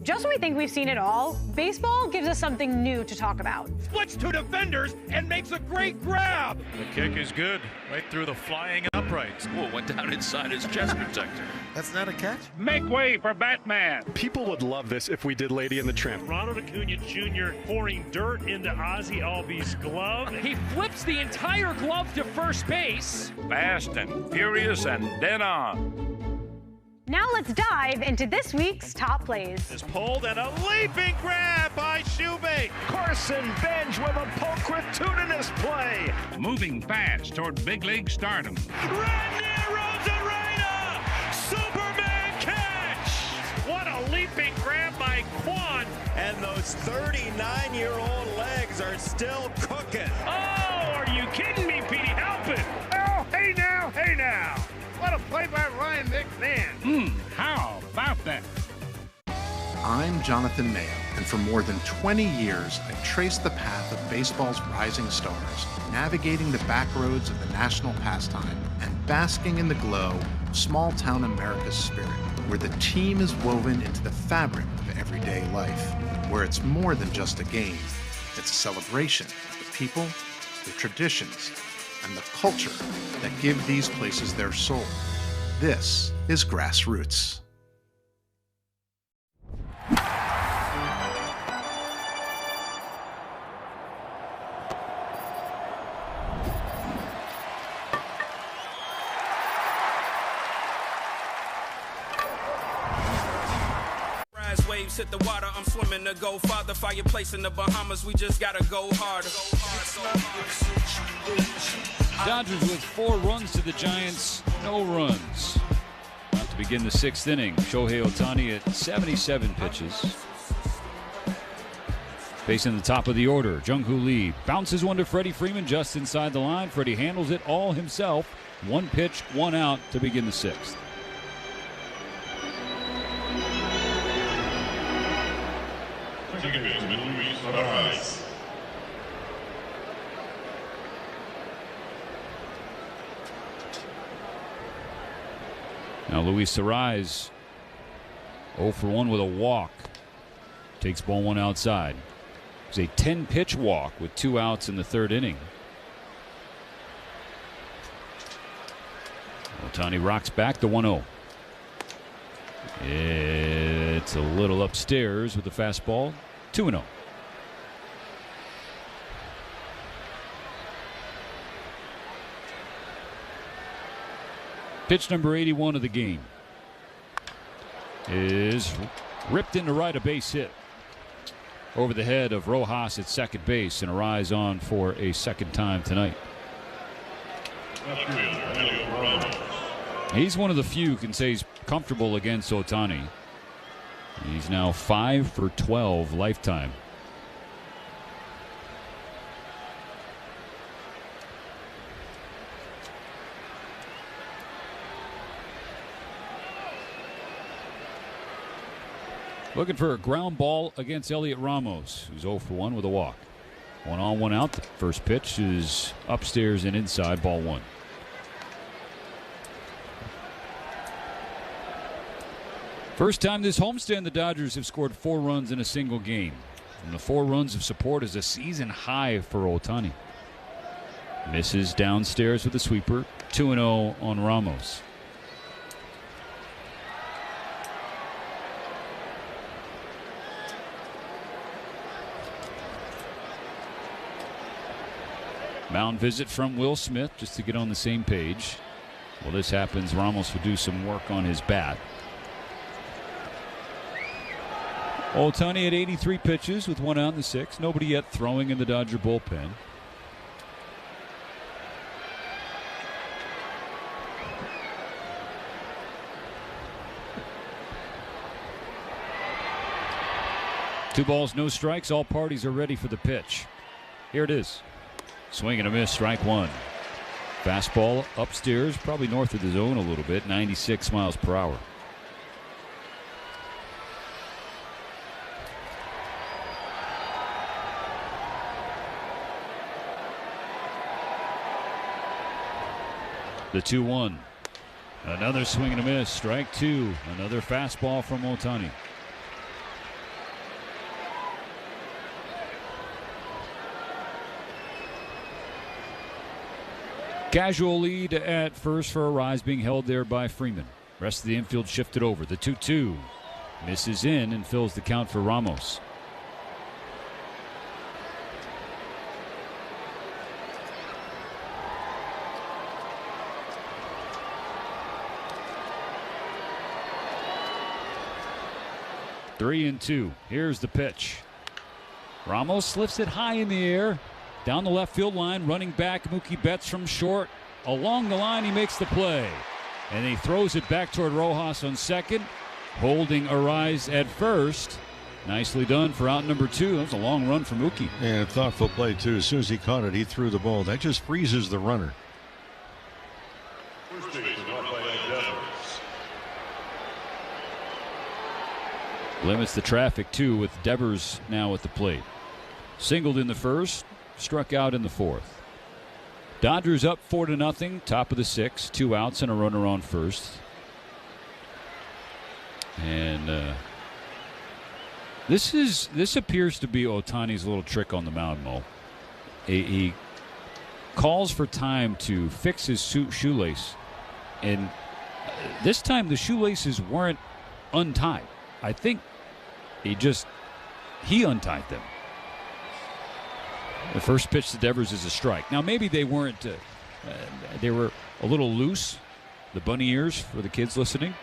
Just when we think we've seen it all, baseball gives us something new to talk about. Splits 2 defenders and makes a great grab. The kick is good, right through the flying uprights. Whoa, went down inside his chest protector. That's not a catch? Make way for Batman. People would love this if we did Lady and the Tramp. Ronald Acuna Jr. pouring dirt into Ozzy Albies' glove. He flips the entire glove to first base. Fast and furious and dead on. Now let's dive into this week's top plays. Is pulled and a leaping grab by Shoebake. Carson Bench with a pulchritudinous play. Moving fast toward big league stardom. Randy Rosarena! Superman catch! What a leaping grab by Quan. And those 39-year-old legs are still cooking. Oh, are you kidding me, Petey? Help it! Oh, hey now, hey now. What a play by Ryan McMahon. How about that? I'm Jonathan Mayo, and for more than 20 years, I've traced the path of baseball's rising stars, navigating the back roads of the national pastime and basking in the glow of small-town America's spirit, where the team is woven into the fabric of everyday life, where it's more than just a game. It's a celebration of the people, the traditions, and the culture that give these places their soul. This is Grassroots. Waves hit the water, I'm swimming to go farther. Fireplace in the Bahamas, we just gotta go harder. Dodgers with 4 runs to the Giants, no runs. About to begin the 6th inning. Shohei Ohtani at 77 pitches. Facing the top of the order, Jung-Hoo Lee bounces one to Freddie Freeman just inside the line. Freddie handles it all himself. 1 pitch, 1 out to begin the 6th. Now Luis Arraez 0 for 1 with a walk. Takes ball 1 outside. It's a 10-pitch walk with 2 outs in the 3rd inning. Ohtani rocks back the 1-0. It's a little upstairs with the fastball. 2-0. Pitch number 81 of the game is ripped into right, a base hit over the head of Rojas at second base, and Arraez on for a second time tonight. He's one of the few who can say he's comfortable against Ohtani. He's now 5 for 12 lifetime. Looking for a ground ball against Elliot Ramos, who's 0 for 1 with a walk. 1 on, 1 out. The first pitch is upstairs and inside, ball 1. First time this homestand, the Dodgers have scored 4 runs in a single game. And the 4 runs of support is a season high for Ohtani. Misses downstairs with a sweeper. 2-0 on Ramos. Mound visit from Will Smith just to get on the same page. Well, this happens, Ramos will do some work on his bat. Ohtani at 83 pitches with 1 out in the 6th. Nobody yet throwing in the Dodger bullpen. Two balls, no strikes. All parties are ready for the pitch. Here it is. Swing and a miss, strike 1. Fastball upstairs, probably north of the zone a little bit, 96 miles per hour. The 2-1. Another swing and a miss, strike 2. Another fastball from Ohtani. Casual lead at first for Arraez, being held there by Freeman. Rest of the infield shifted over. The 2-2 misses in and fills the count for Ramos. Three and 2. Here's the pitch. Ramos lifts it high in the air. Down the left field line, running back, Mookie Betts from short. Along the line, he makes the play. And he throws it back toward Rojas on second, holding Arraez at first. Nicely done for out number 2. That was a long run for Mookie. And a thoughtful play, too. As soon as he caught it, he threw the ball. That just freezes the runner. Limits the traffic, too, with Devers now at the plate. Singled in the first. Struck out in the 4th. Dodgers up 4-0, top of the 6th, 2 outs and a runner on first. And this appears to be Ohtani's little trick on the mound, Mo. He calls for time to fix his shoelace, and this time the shoelaces weren't untied. I think he untied them. The first pitch to Devers is a strike. Now, maybe they weren't, they were a little loose, the bunny ears for the kids listening.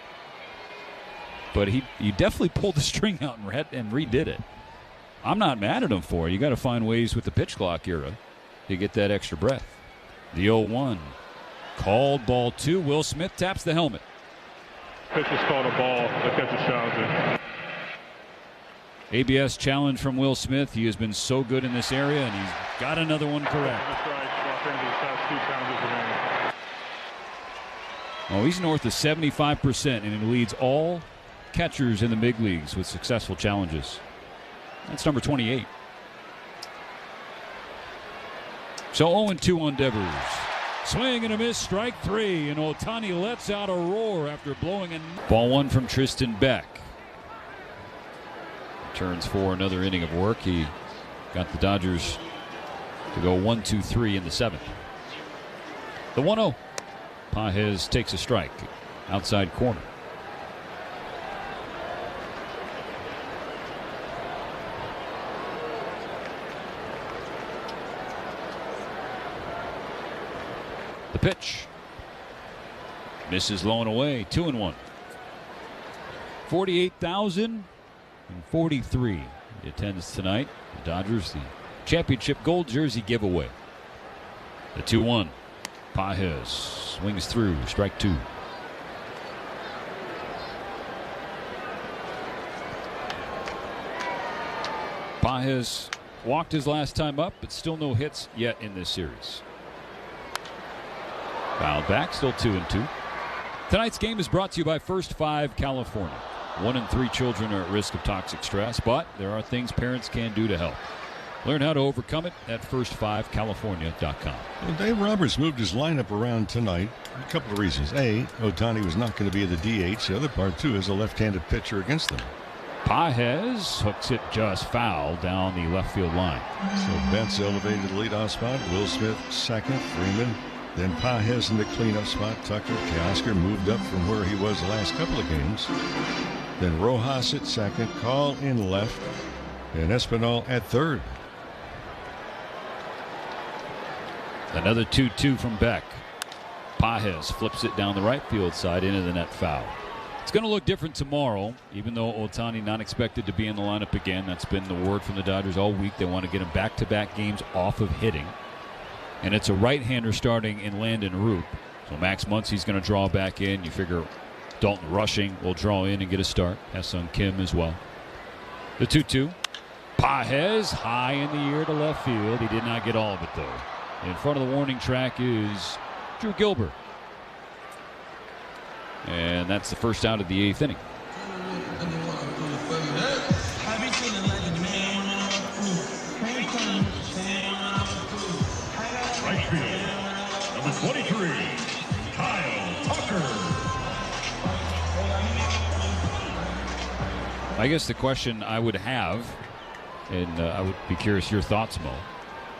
But he definitely pulled the string out and redid it. I'm not mad at him for it. You got to find ways with the pitch clock era to get that extra breath. The 0-1. Called ball 2. Will Smith taps the helmet. Pitch is called a ball. The catcher challenging. ABS challenge from Will Smith. He has been so good in this area, and he's got another one correct. Oh, he's north of 75%, and he leads all catchers in the big leagues with successful challenges. That's number 28. So 0-2 on Devers. Swing and a miss, strike 3, and Ohtani lets out a roar after blowing in. Ball 1 from Tristan Beck. Returns for another inning of work. He got the Dodgers to go 1-2-3 in the 7th. The 1-0. Pages takes a strike. Outside corner. The pitch. Misses low and away. 2-1. 48,043 in attendance tonight. The Dodgers, the championship gold jersey giveaway. The 2-1. Pages swings through. Strike 2. Pages walked his last time up, but still no hits yet in this series. Fouled back, still 2-2. Tonight's game is brought to you by First 5 California. 1 in 3 children are at risk of toxic stress, but there are things parents can do to help. Learn how to overcome it at first5california.com. Well, Dave Roberts moved his lineup around tonight. A couple of reasons. A, Ohtani was not going to be the DH. The other part, too, is a left-handed pitcher against them. Pages hooks it just foul down the left field line. So Betts elevated the leadoff spot. Will Smith second. Freeman. Then Pages in the cleanup spot. Tucker. Teoscar moved up from where he was the last couple of games. Then Rojas at second. Call in left. And Espinal at third. Another 2-2 from Beck. Pages flips it down the right field side into the net foul. It's going to look different tomorrow, even though Ohtani not expected to be in the lineup again. That's been the word from the Dodgers all week. They want to get him back-to-back games off of hitting. And it's a right-hander starting in Landon Roop. So Max Muncy's going to draw back in. You figure Dalton Rushing will draw in and get a start. Ha-Seong Kim as well. The 2-2. Pages high in the air to left field. He did not get all of it, though. In front of the warning track is Drew Gilbert. And that's the first out of the 8th inning. Right field, number 23, Kyle Tucker. I guess the question I would have, and I would be curious your thoughts, Mo,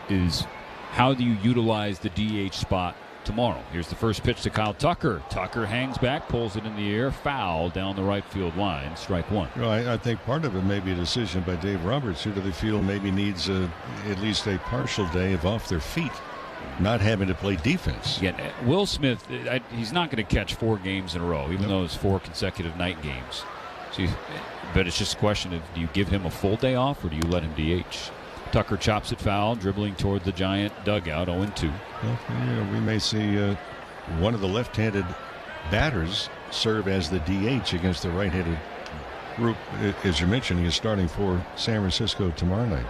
is how do you utilize the DH spot tomorrow? Here's the first pitch to Kyle Tucker. Tucker hangs back, pulls it in the air, foul down the right field line, strike 1. Well, I think part of it may be a decision by Dave Roberts, who do they feel maybe needs at least a partial day of off their feet, not having to play defense. Again, Will Smith, he's not going to catch 4 games in a row, even though it's 4 consecutive night games. So but it's just a question of, do you give him a full day off or do you let him DH? Tucker chops it foul, dribbling toward the Giant dugout, 0-2. Well, we may see one of the left-handed batters serve as the DH against the right-handed group. As you mentioned, he is starting for San Francisco tomorrow night.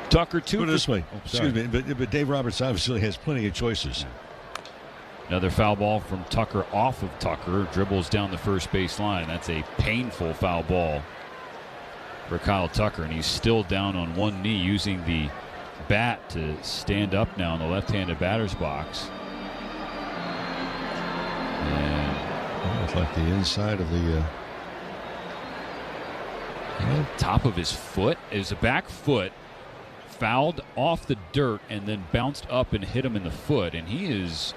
Tucker, 2. Put it this way, excuse me, but Dave Roberts obviously has plenty of choices. Another foul ball from Tucker off of Tucker, dribbles down the first base line. That's a painful foul ball for Kyle Tucker, and he's still down on one knee, using the bat to stand up now in the left-handed batter's box. And it's like the inside of the top of his foot. Is a back foot fouled off the dirt and then bounced up and hit him in the foot, and he is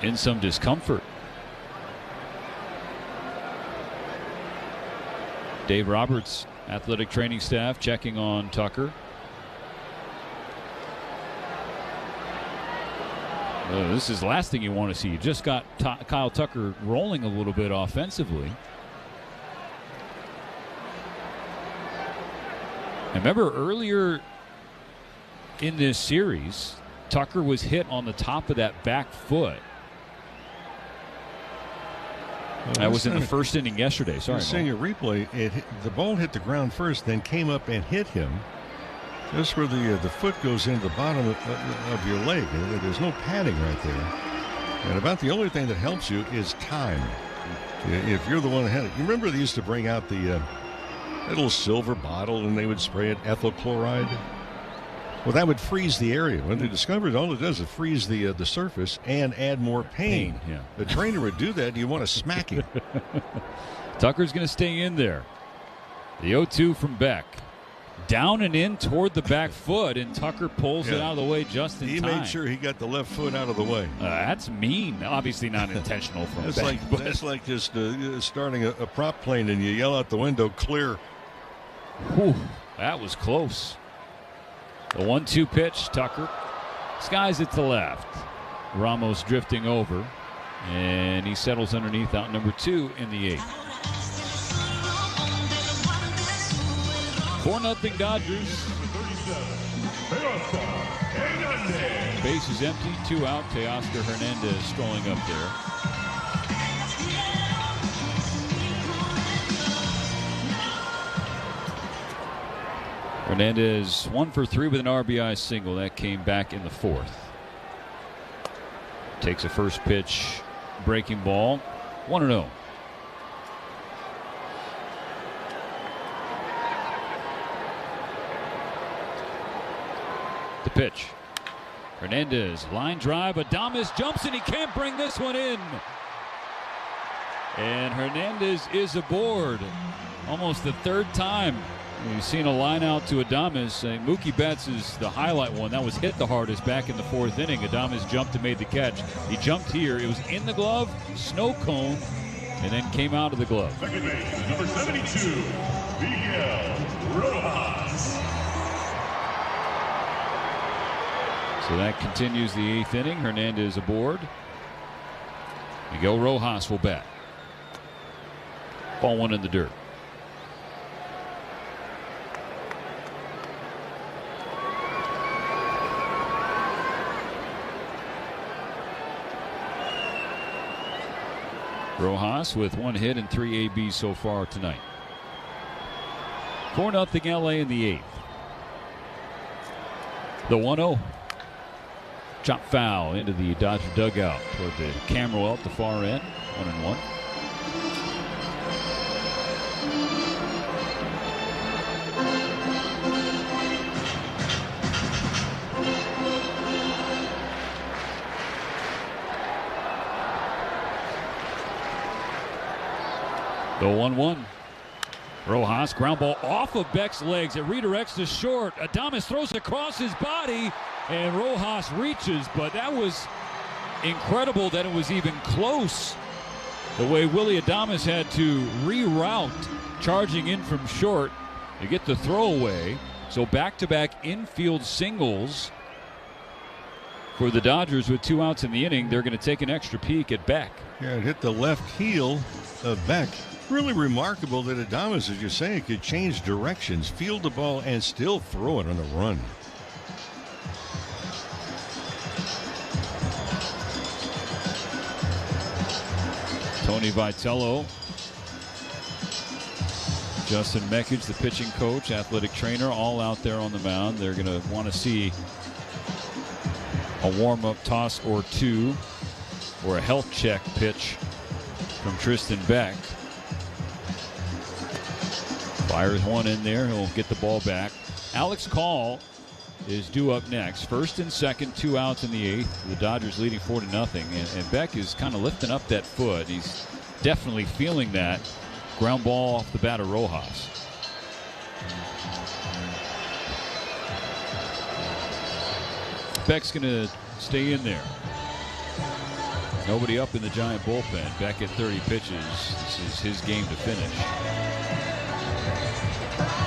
in some discomfort. Dave Roberts, athletic training staff, checking on Tucker. This is the last thing you want to see. You just got Kyle Tucker rolling a little bit offensively. And remember earlier in this series, Tucker was hit on the top of that back foot. That was in the first inning yesterday. Sorry, seeing a replay. The ball hit the ground first, then came up and hit him. Just where the foot goes into the bottom of your leg. There's no padding right there. And about the only thing that helps you is time. If you're the one ahead, you remember they used to bring out the little silver bottle and they would spray it ethyl chloride. Well, that would freeze the area. When they discovered all it does is freeze the surface and add more pain. Yeah. The trainer would do that, and you want to smack him. Tucker's going to stay in there. The 0-2 from Beck. Down and in toward the back foot, and Tucker pulls it out of the way just in time. He made sure he got the left foot out of the way. That's mean. Obviously not intentional from Beck. That's like just starting a prop plane and you yell out the window, clear. Whew, that was close. The 1-2 pitch, Tucker skies it to left. Ramos drifting over, and he settles underneath out number 2 in the 8th. 4-0 Dodgers. Base is empty, 2 out. Teoscar Hernandez strolling up there. Hernandez 1 for 3 with an RBI single. That came back in the 4th. Takes a first pitch, breaking ball, 1-0. The pitch. Hernandez, line drive. Adames jumps and he can't bring this one in. And Hernandez is aboard. Almost the 3rd time. You've seen a line out to Adames. Mookie Betts is the highlight one. That was hit the hardest back in the 4th inning. Adames jumped and made the catch. He jumped here. It was in the glove, snow cone, and then came out of the glove. Second base, number 72, Miguel Rojas. So that continues the 8th inning. Hernandez aboard. Miguel Rojas will bat. Ball 1 in the dirt. Rojas with 1 hit and 3 ABs so far tonight. 4-0 LA in the 8th. The 1-0. Chop foul into the Dodger dugout toward the camera well at the far end. 1-1. The 1-1. Rojas, ground ball off of Beck's legs. It redirects to short. Adames throws across his body, and Rojas reaches, but that was incredible that it was even close. The way Willy Adames had to reroute, charging in from short to get the throwaway. So back-to-back infield singles for the Dodgers with 2 outs in the inning. They're going to take an extra peek at Beck. Yeah, it hit the left heel of Beck. Really remarkable that Adames, as you're saying, could change directions, field the ball, and still throw it on the run. Tony Vitello, Justin Mekic, the pitching coach, athletic trainer, all out there on the mound. They're going to want to see a warm-up toss or 2 or a health check pitch from Tristan Beck. Fires 1 in there. He'll get the ball back. Alex Call is due up next. 1st and 2nd, 2 outs in the 8th. The Dodgers leading 4-0. And Beck is kind of lifting up that foot. He's definitely feeling that. Ground ball off the bat of Rojas. Beck's going to stay in there. Nobody up in the Giant bullpen. Beck at 30 pitches. This is his game to finish.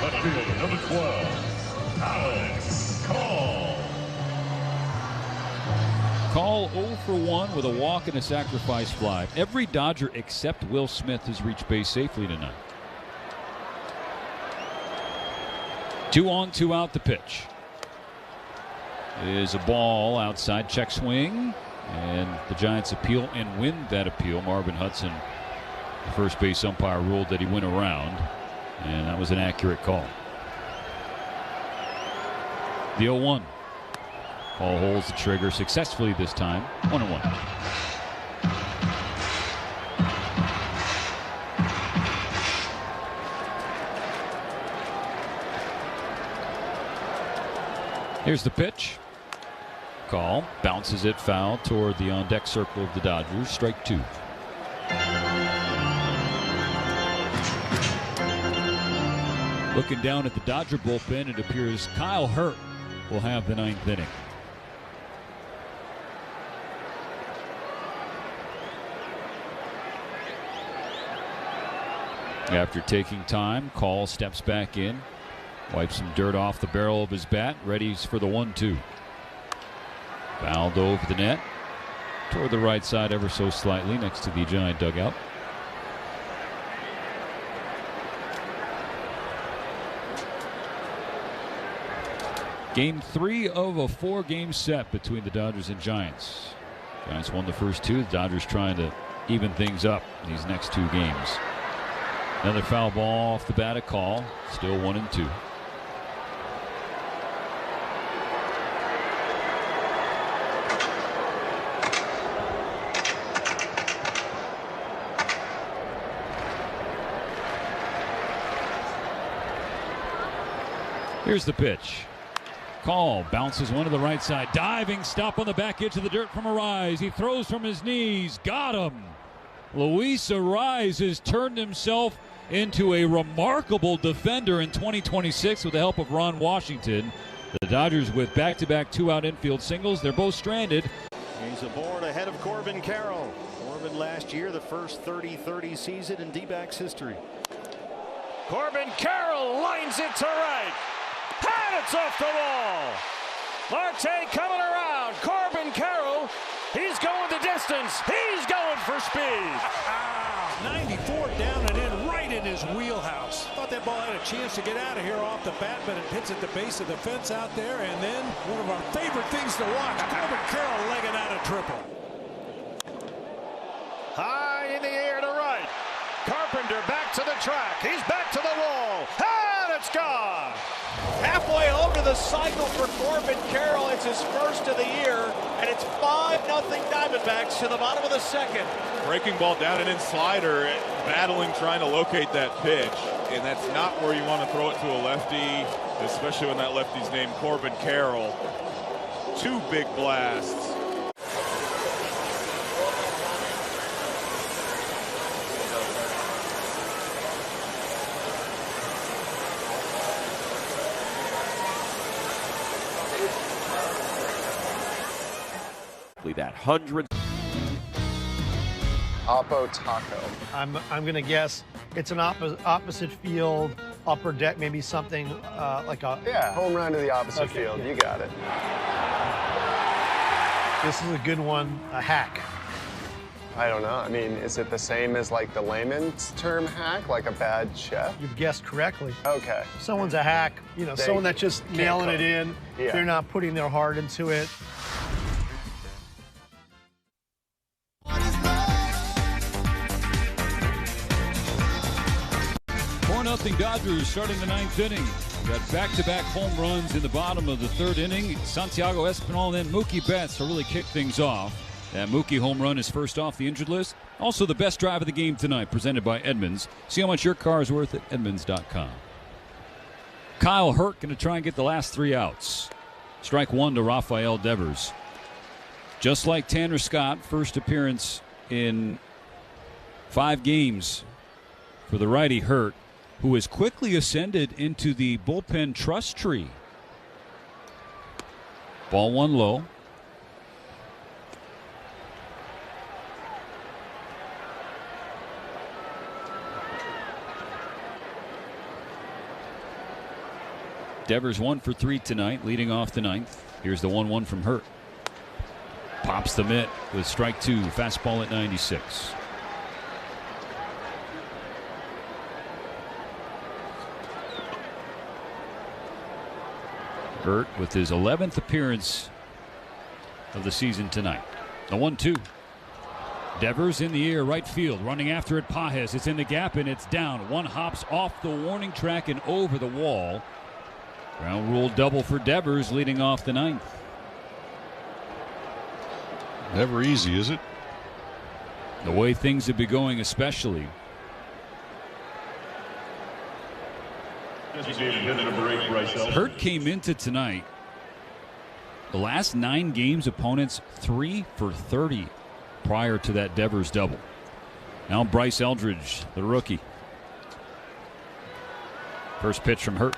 Left field, number 12, Alex Call. Call 0 for 1 with a walk and a sacrifice fly. Every Dodger except Will Smith has reached base safely tonight. 2 on, 2 out the pitch. It is a ball outside, check swing, and the Giants appeal and win that appeal. Marvin Hudson The first base umpire ruled that he went around, and that was an accurate call. The 0-1. Paul holds the trigger successfully this time. 1-1. Here's the pitch. Call. Bounces it foul toward the on-deck circle of the Dodgers. Strike 2. Looking down at the Dodger bullpen, it appears Kyle Hurt will have the 9th inning. After taking time, Call steps back in, wipes some dirt off the barrel of his bat, ready for the 1-2. Fouled over the net, toward the right side ever so slightly next to the Giant dugout. Game 3 of a 4-game set between the Dodgers and Giants. Giants won the first 2. The Dodgers trying to even things up in these next 2 games. Another foul ball off the bat of Call. Still 1-2. Here's the pitch. Call bounces one to the right side. Diving stop on the back edge of the dirt from Arise. He throws from his knees. Got him. Luis Arise has turned himself into a remarkable defender in 2026 with the help of Ron Washington. The Dodgers with back-to-back 2-out infield singles. They're both stranded. He's aboard ahead of Corbin Carroll. Corbin last year, the first 30-30 season in D-backs history. Corbin Carroll lines it to right. And it's off the wall. Marte coming around. Corbin Carroll. He's going the distance. He's going for speed. 94 down and in right in his wheelhouse. Thought that ball had a chance to get out of here off the bat, but it hits at the base of the fence out there. And then one of our favorite things to watch, Corbin Carroll legging out a triple. High in the air to right. Carpenter back to the track. He's back to the wall. And it's gone. Halfway home to the cycle for Corbin Carroll. It's his first of the year, and it's 5-0 Diamondbacks to the bottom of the second. Breaking ball down and in slider, battling, trying to locate that pitch, and that's not where you want to throw it to a lefty, especially when that lefty's named Corbin Carroll. 2 big blasts. That 100. Oppo Taco. I'm going to guess it's an opposite field, upper deck, maybe something like a... Yeah, home run to the opposite field. Yeah. You got it. This is a good one, a hack. I don't know. I mean, is it the same as like the layman's term hack, like a bad chef? You've guessed correctly. Okay. Someone's a hack, you know, someone that's just nailing it in. Yeah. They're not putting their heart into it. 4-0 Dodgers starting the 9th inning. We got back-to-back home runs in the bottom of the 3rd inning. Santiago Espinal and then Mookie Betts to really kick things off. That Mookie home run is first off the injured list. Also the best drive of the game tonight, presented by Edmunds. See how much your car is worth at Edmunds.com. Kyle Hurt going to try and get the last 3 outs. Strike 1 to Rafael Devers. Just like Tanner Scott, first appearance in 5 games for the righty Hurt, who has quickly ascended into the bullpen trust tree. Ball 1 low. Devers 1 for 3 tonight, leading off the 9th. Here's the 1-1 from Hurt. Pops the mitt with strike 2, fastball at 96. Hurt with his 11th appearance of the season tonight. The 1-2. Devers in the air, right field, running after it. Pages. It's in the gap and it's down. One hops off the warning track and over the wall. Ground rule double for Devers, leading off the ninth. Never easy, is it? The way things have been going, especially. Hurt came into tonight. The last 9 games, opponents 3 for 30 prior to that Devers double. Now Bryce Eldridge, the rookie. First pitch from Hurt.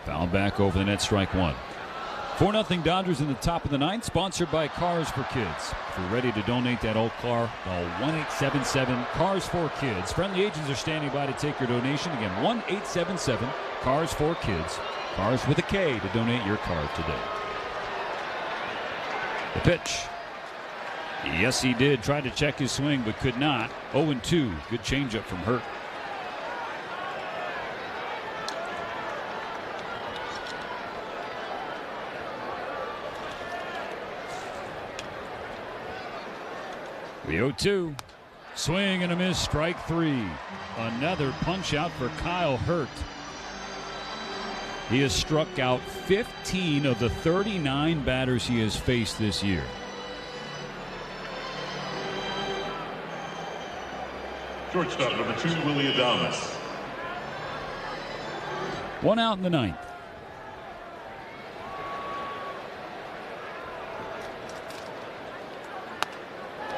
Foul back over the net, strike one. 4-0 Dodgers in the top of the ninth, sponsored by Cars for Kids. If you're ready to donate that old car, call 1-877 Cars for Kids. Friendly agents are standing by to take your donation. Again, 1-877 Cars for Kids. Cars with a K to donate your car today. The pitch. Yes, he did. Tried to check his swing, but could not. 0-2. Good changeup from Hurt. The 0-2. Swing and a miss, strike three. Another punch out for Kyle Hurt. He has struck out 15 of the 39 batters he has faced this year. Shortstop number 2, Willie Adames. 1 out in the ninth.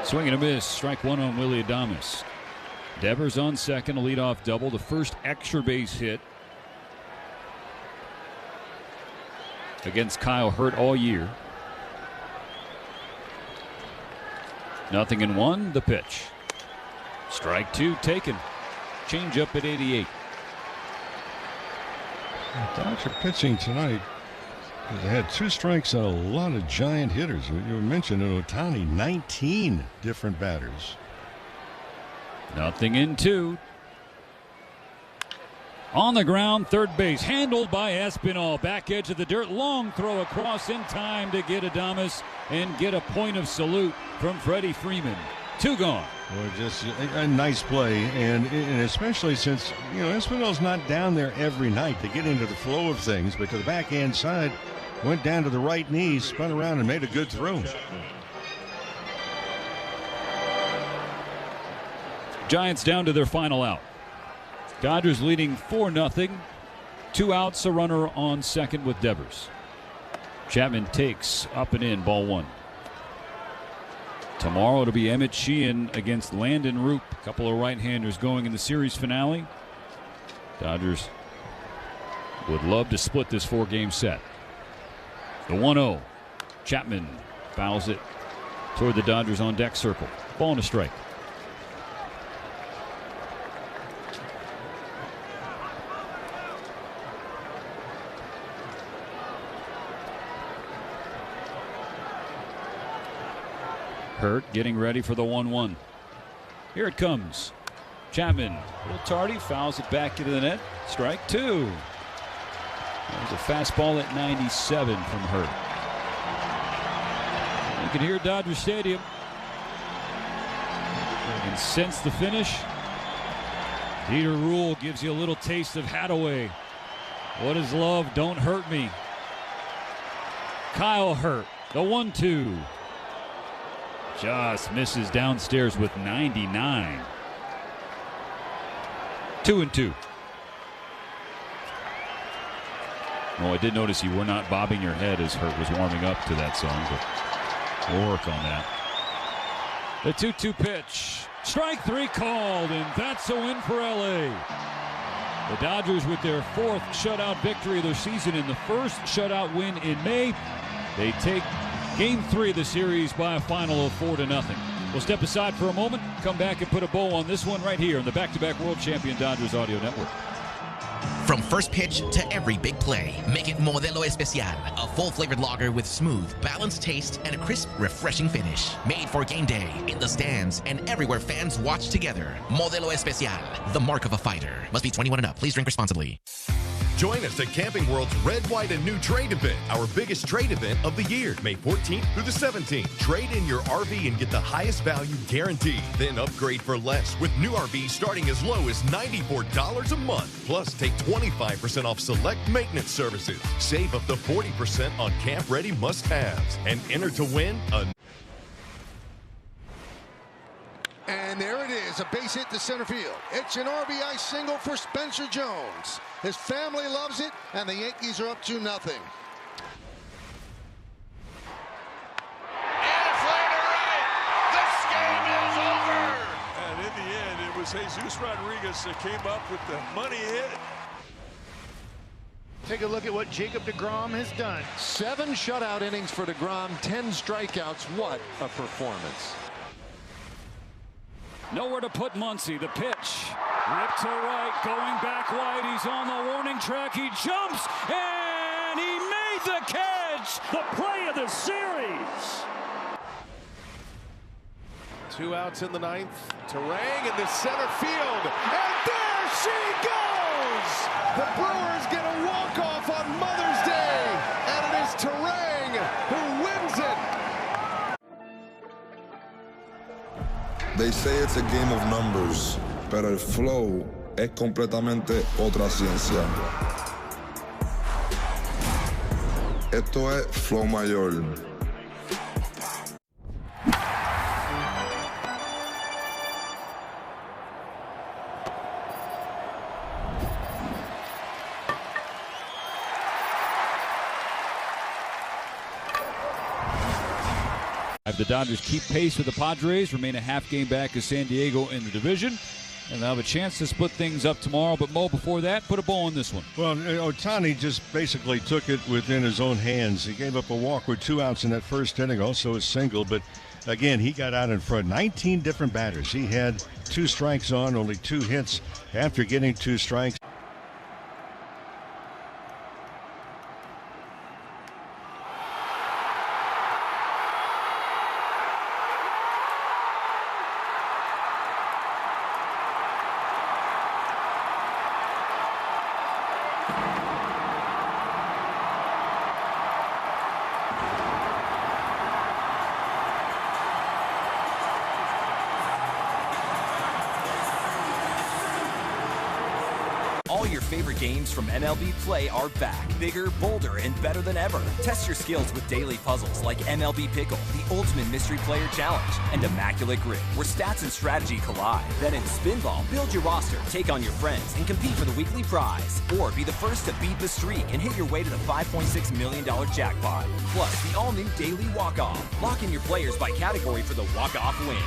Swing and a miss. Strike one on Willie Adames. Devers on second, a leadoff double. The first extra base hit against Kyle Hurt all year. 0-1. The pitch. Strike two taken. Change up at 88. Dodger pitching tonight. They had 2 strikes on a lot of giant hitters. You mentioned in Ohtani, 19 different batters. 0-2. On the ground, third base, handled by Espinal. Back edge of the dirt, long throw across in time to get Adames and get a point of salute from Freddie Freeman. 2 gone. Well, just a nice play, and especially since, Espinal's not down there every night to get into the flow of things, but to the backhand side, went down to the right knee, spun around, and made a good throw. Giants down to their final out. Dodgers leading 4-0. 2 outs, a runner on second with Devers. Chapman takes up and in, ball one. Tomorrow it'll be Emmett Sheehan against Landon Roop. A couple of right-handers going in the series finale. Dodgers would love to split this 4-game set. The 1-0. Chapman fouls it toward the Dodgers on deck circle. Ball and a strike. Hurt getting ready for the 1-1. Here it comes. Chapman, a little tardy, fouls it back into the net. Strike two. There's a fastball at 97 from Hurt. You can hear Dodger Stadium. And since the finish, Dieter Rule gives you a little taste of Hadaway. What is love? Don't hurt me. Kyle Hurt, the 1-2. Just misses downstairs with 99. 2-2. Oh, I did notice you were not bobbing your head as Hurt was warming up to that song, but we'll work on that. The 2-2 pitch. Strike three called, and that's a win for LA. The Dodgers with their 4th shutout victory of their season in the first shutout win in May. They take Game 3 of the series by a final of 4-0. We'll step aside for a moment, come back and put a bow on this one right here on the back-to-back world champion Dodgers Audio Network. From first pitch to every big play, make it Modelo Especial, a full-flavored lager with smooth, balanced taste and a crisp, refreshing finish. Made for game day, in the stands, and everywhere fans watch together. Modelo Especial, the mark of a fighter. Must be 21 and up. Please drink responsibly. Join us at Camping World's Red, White, and New Trade event, our biggest trade event of the year, May 14th through the 17th. Trade in your RV and get the highest value guaranteed. Then upgrade for less with new RVs starting as low as $94 a month. Plus, take 25% off select maintenance services. Save up to 40% on camp-ready must-haves. And enter to win a... And there it is, a base hit to center field. It's an RBI single for Spencer Jones. His family loves it, and the Yankees are up 2-0. And a fly to right. This game is over. And in the end, it was Jesus Rodriguez that came up with the money hit. Take a look at what Jacob deGrom has done. 7 shutout innings for deGrom, 10 strikeouts. What a performance. Nowhere to put Muncy. The pitch. Ripped to right, going back wide. He's on the warning track. He jumps, and he made the catch. The play of the series. 2 outs in the 9th. Terang in the center field. And there she goes! The Brewers get a walk-off on Mother's Day. And it is Terang who wins it. They say it's a game of numbers, pero el flow es completamente otra ciencia. Esto es flow mayor. The Dodgers keep pace with the Padres, remain a half game back of San Diego in the division, and they'll have a chance to split things up tomorrow. But Mo, before that, put a bow on this one. Well, Ohtani just basically took it within his own hands. He gave up a walk with 2 outs in that first inning, also a single, but again, he got out in front. 19 different batters. He had 2 strikes on, only 2 hits after getting 2 strikes. All your favorite games from MLB Play are back, bigger, bolder, and better than ever. Test your skills with daily puzzles like MLB Pickle, the Ultimate Mystery Player Challenge, and Immaculate Grid, where stats and strategy collide. Then in Spinball, build your roster, take on your friends, and compete for the weekly prize. Or be the first to beat the streak and hit your way to the $5.6 million jackpot. Plus, the all-new Daily Walk-Off. Lock in your players by category for the walk-off win.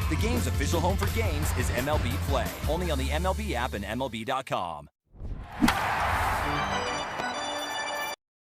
The game's official home for games is MLB Play, only on the MLB app and MLB.com.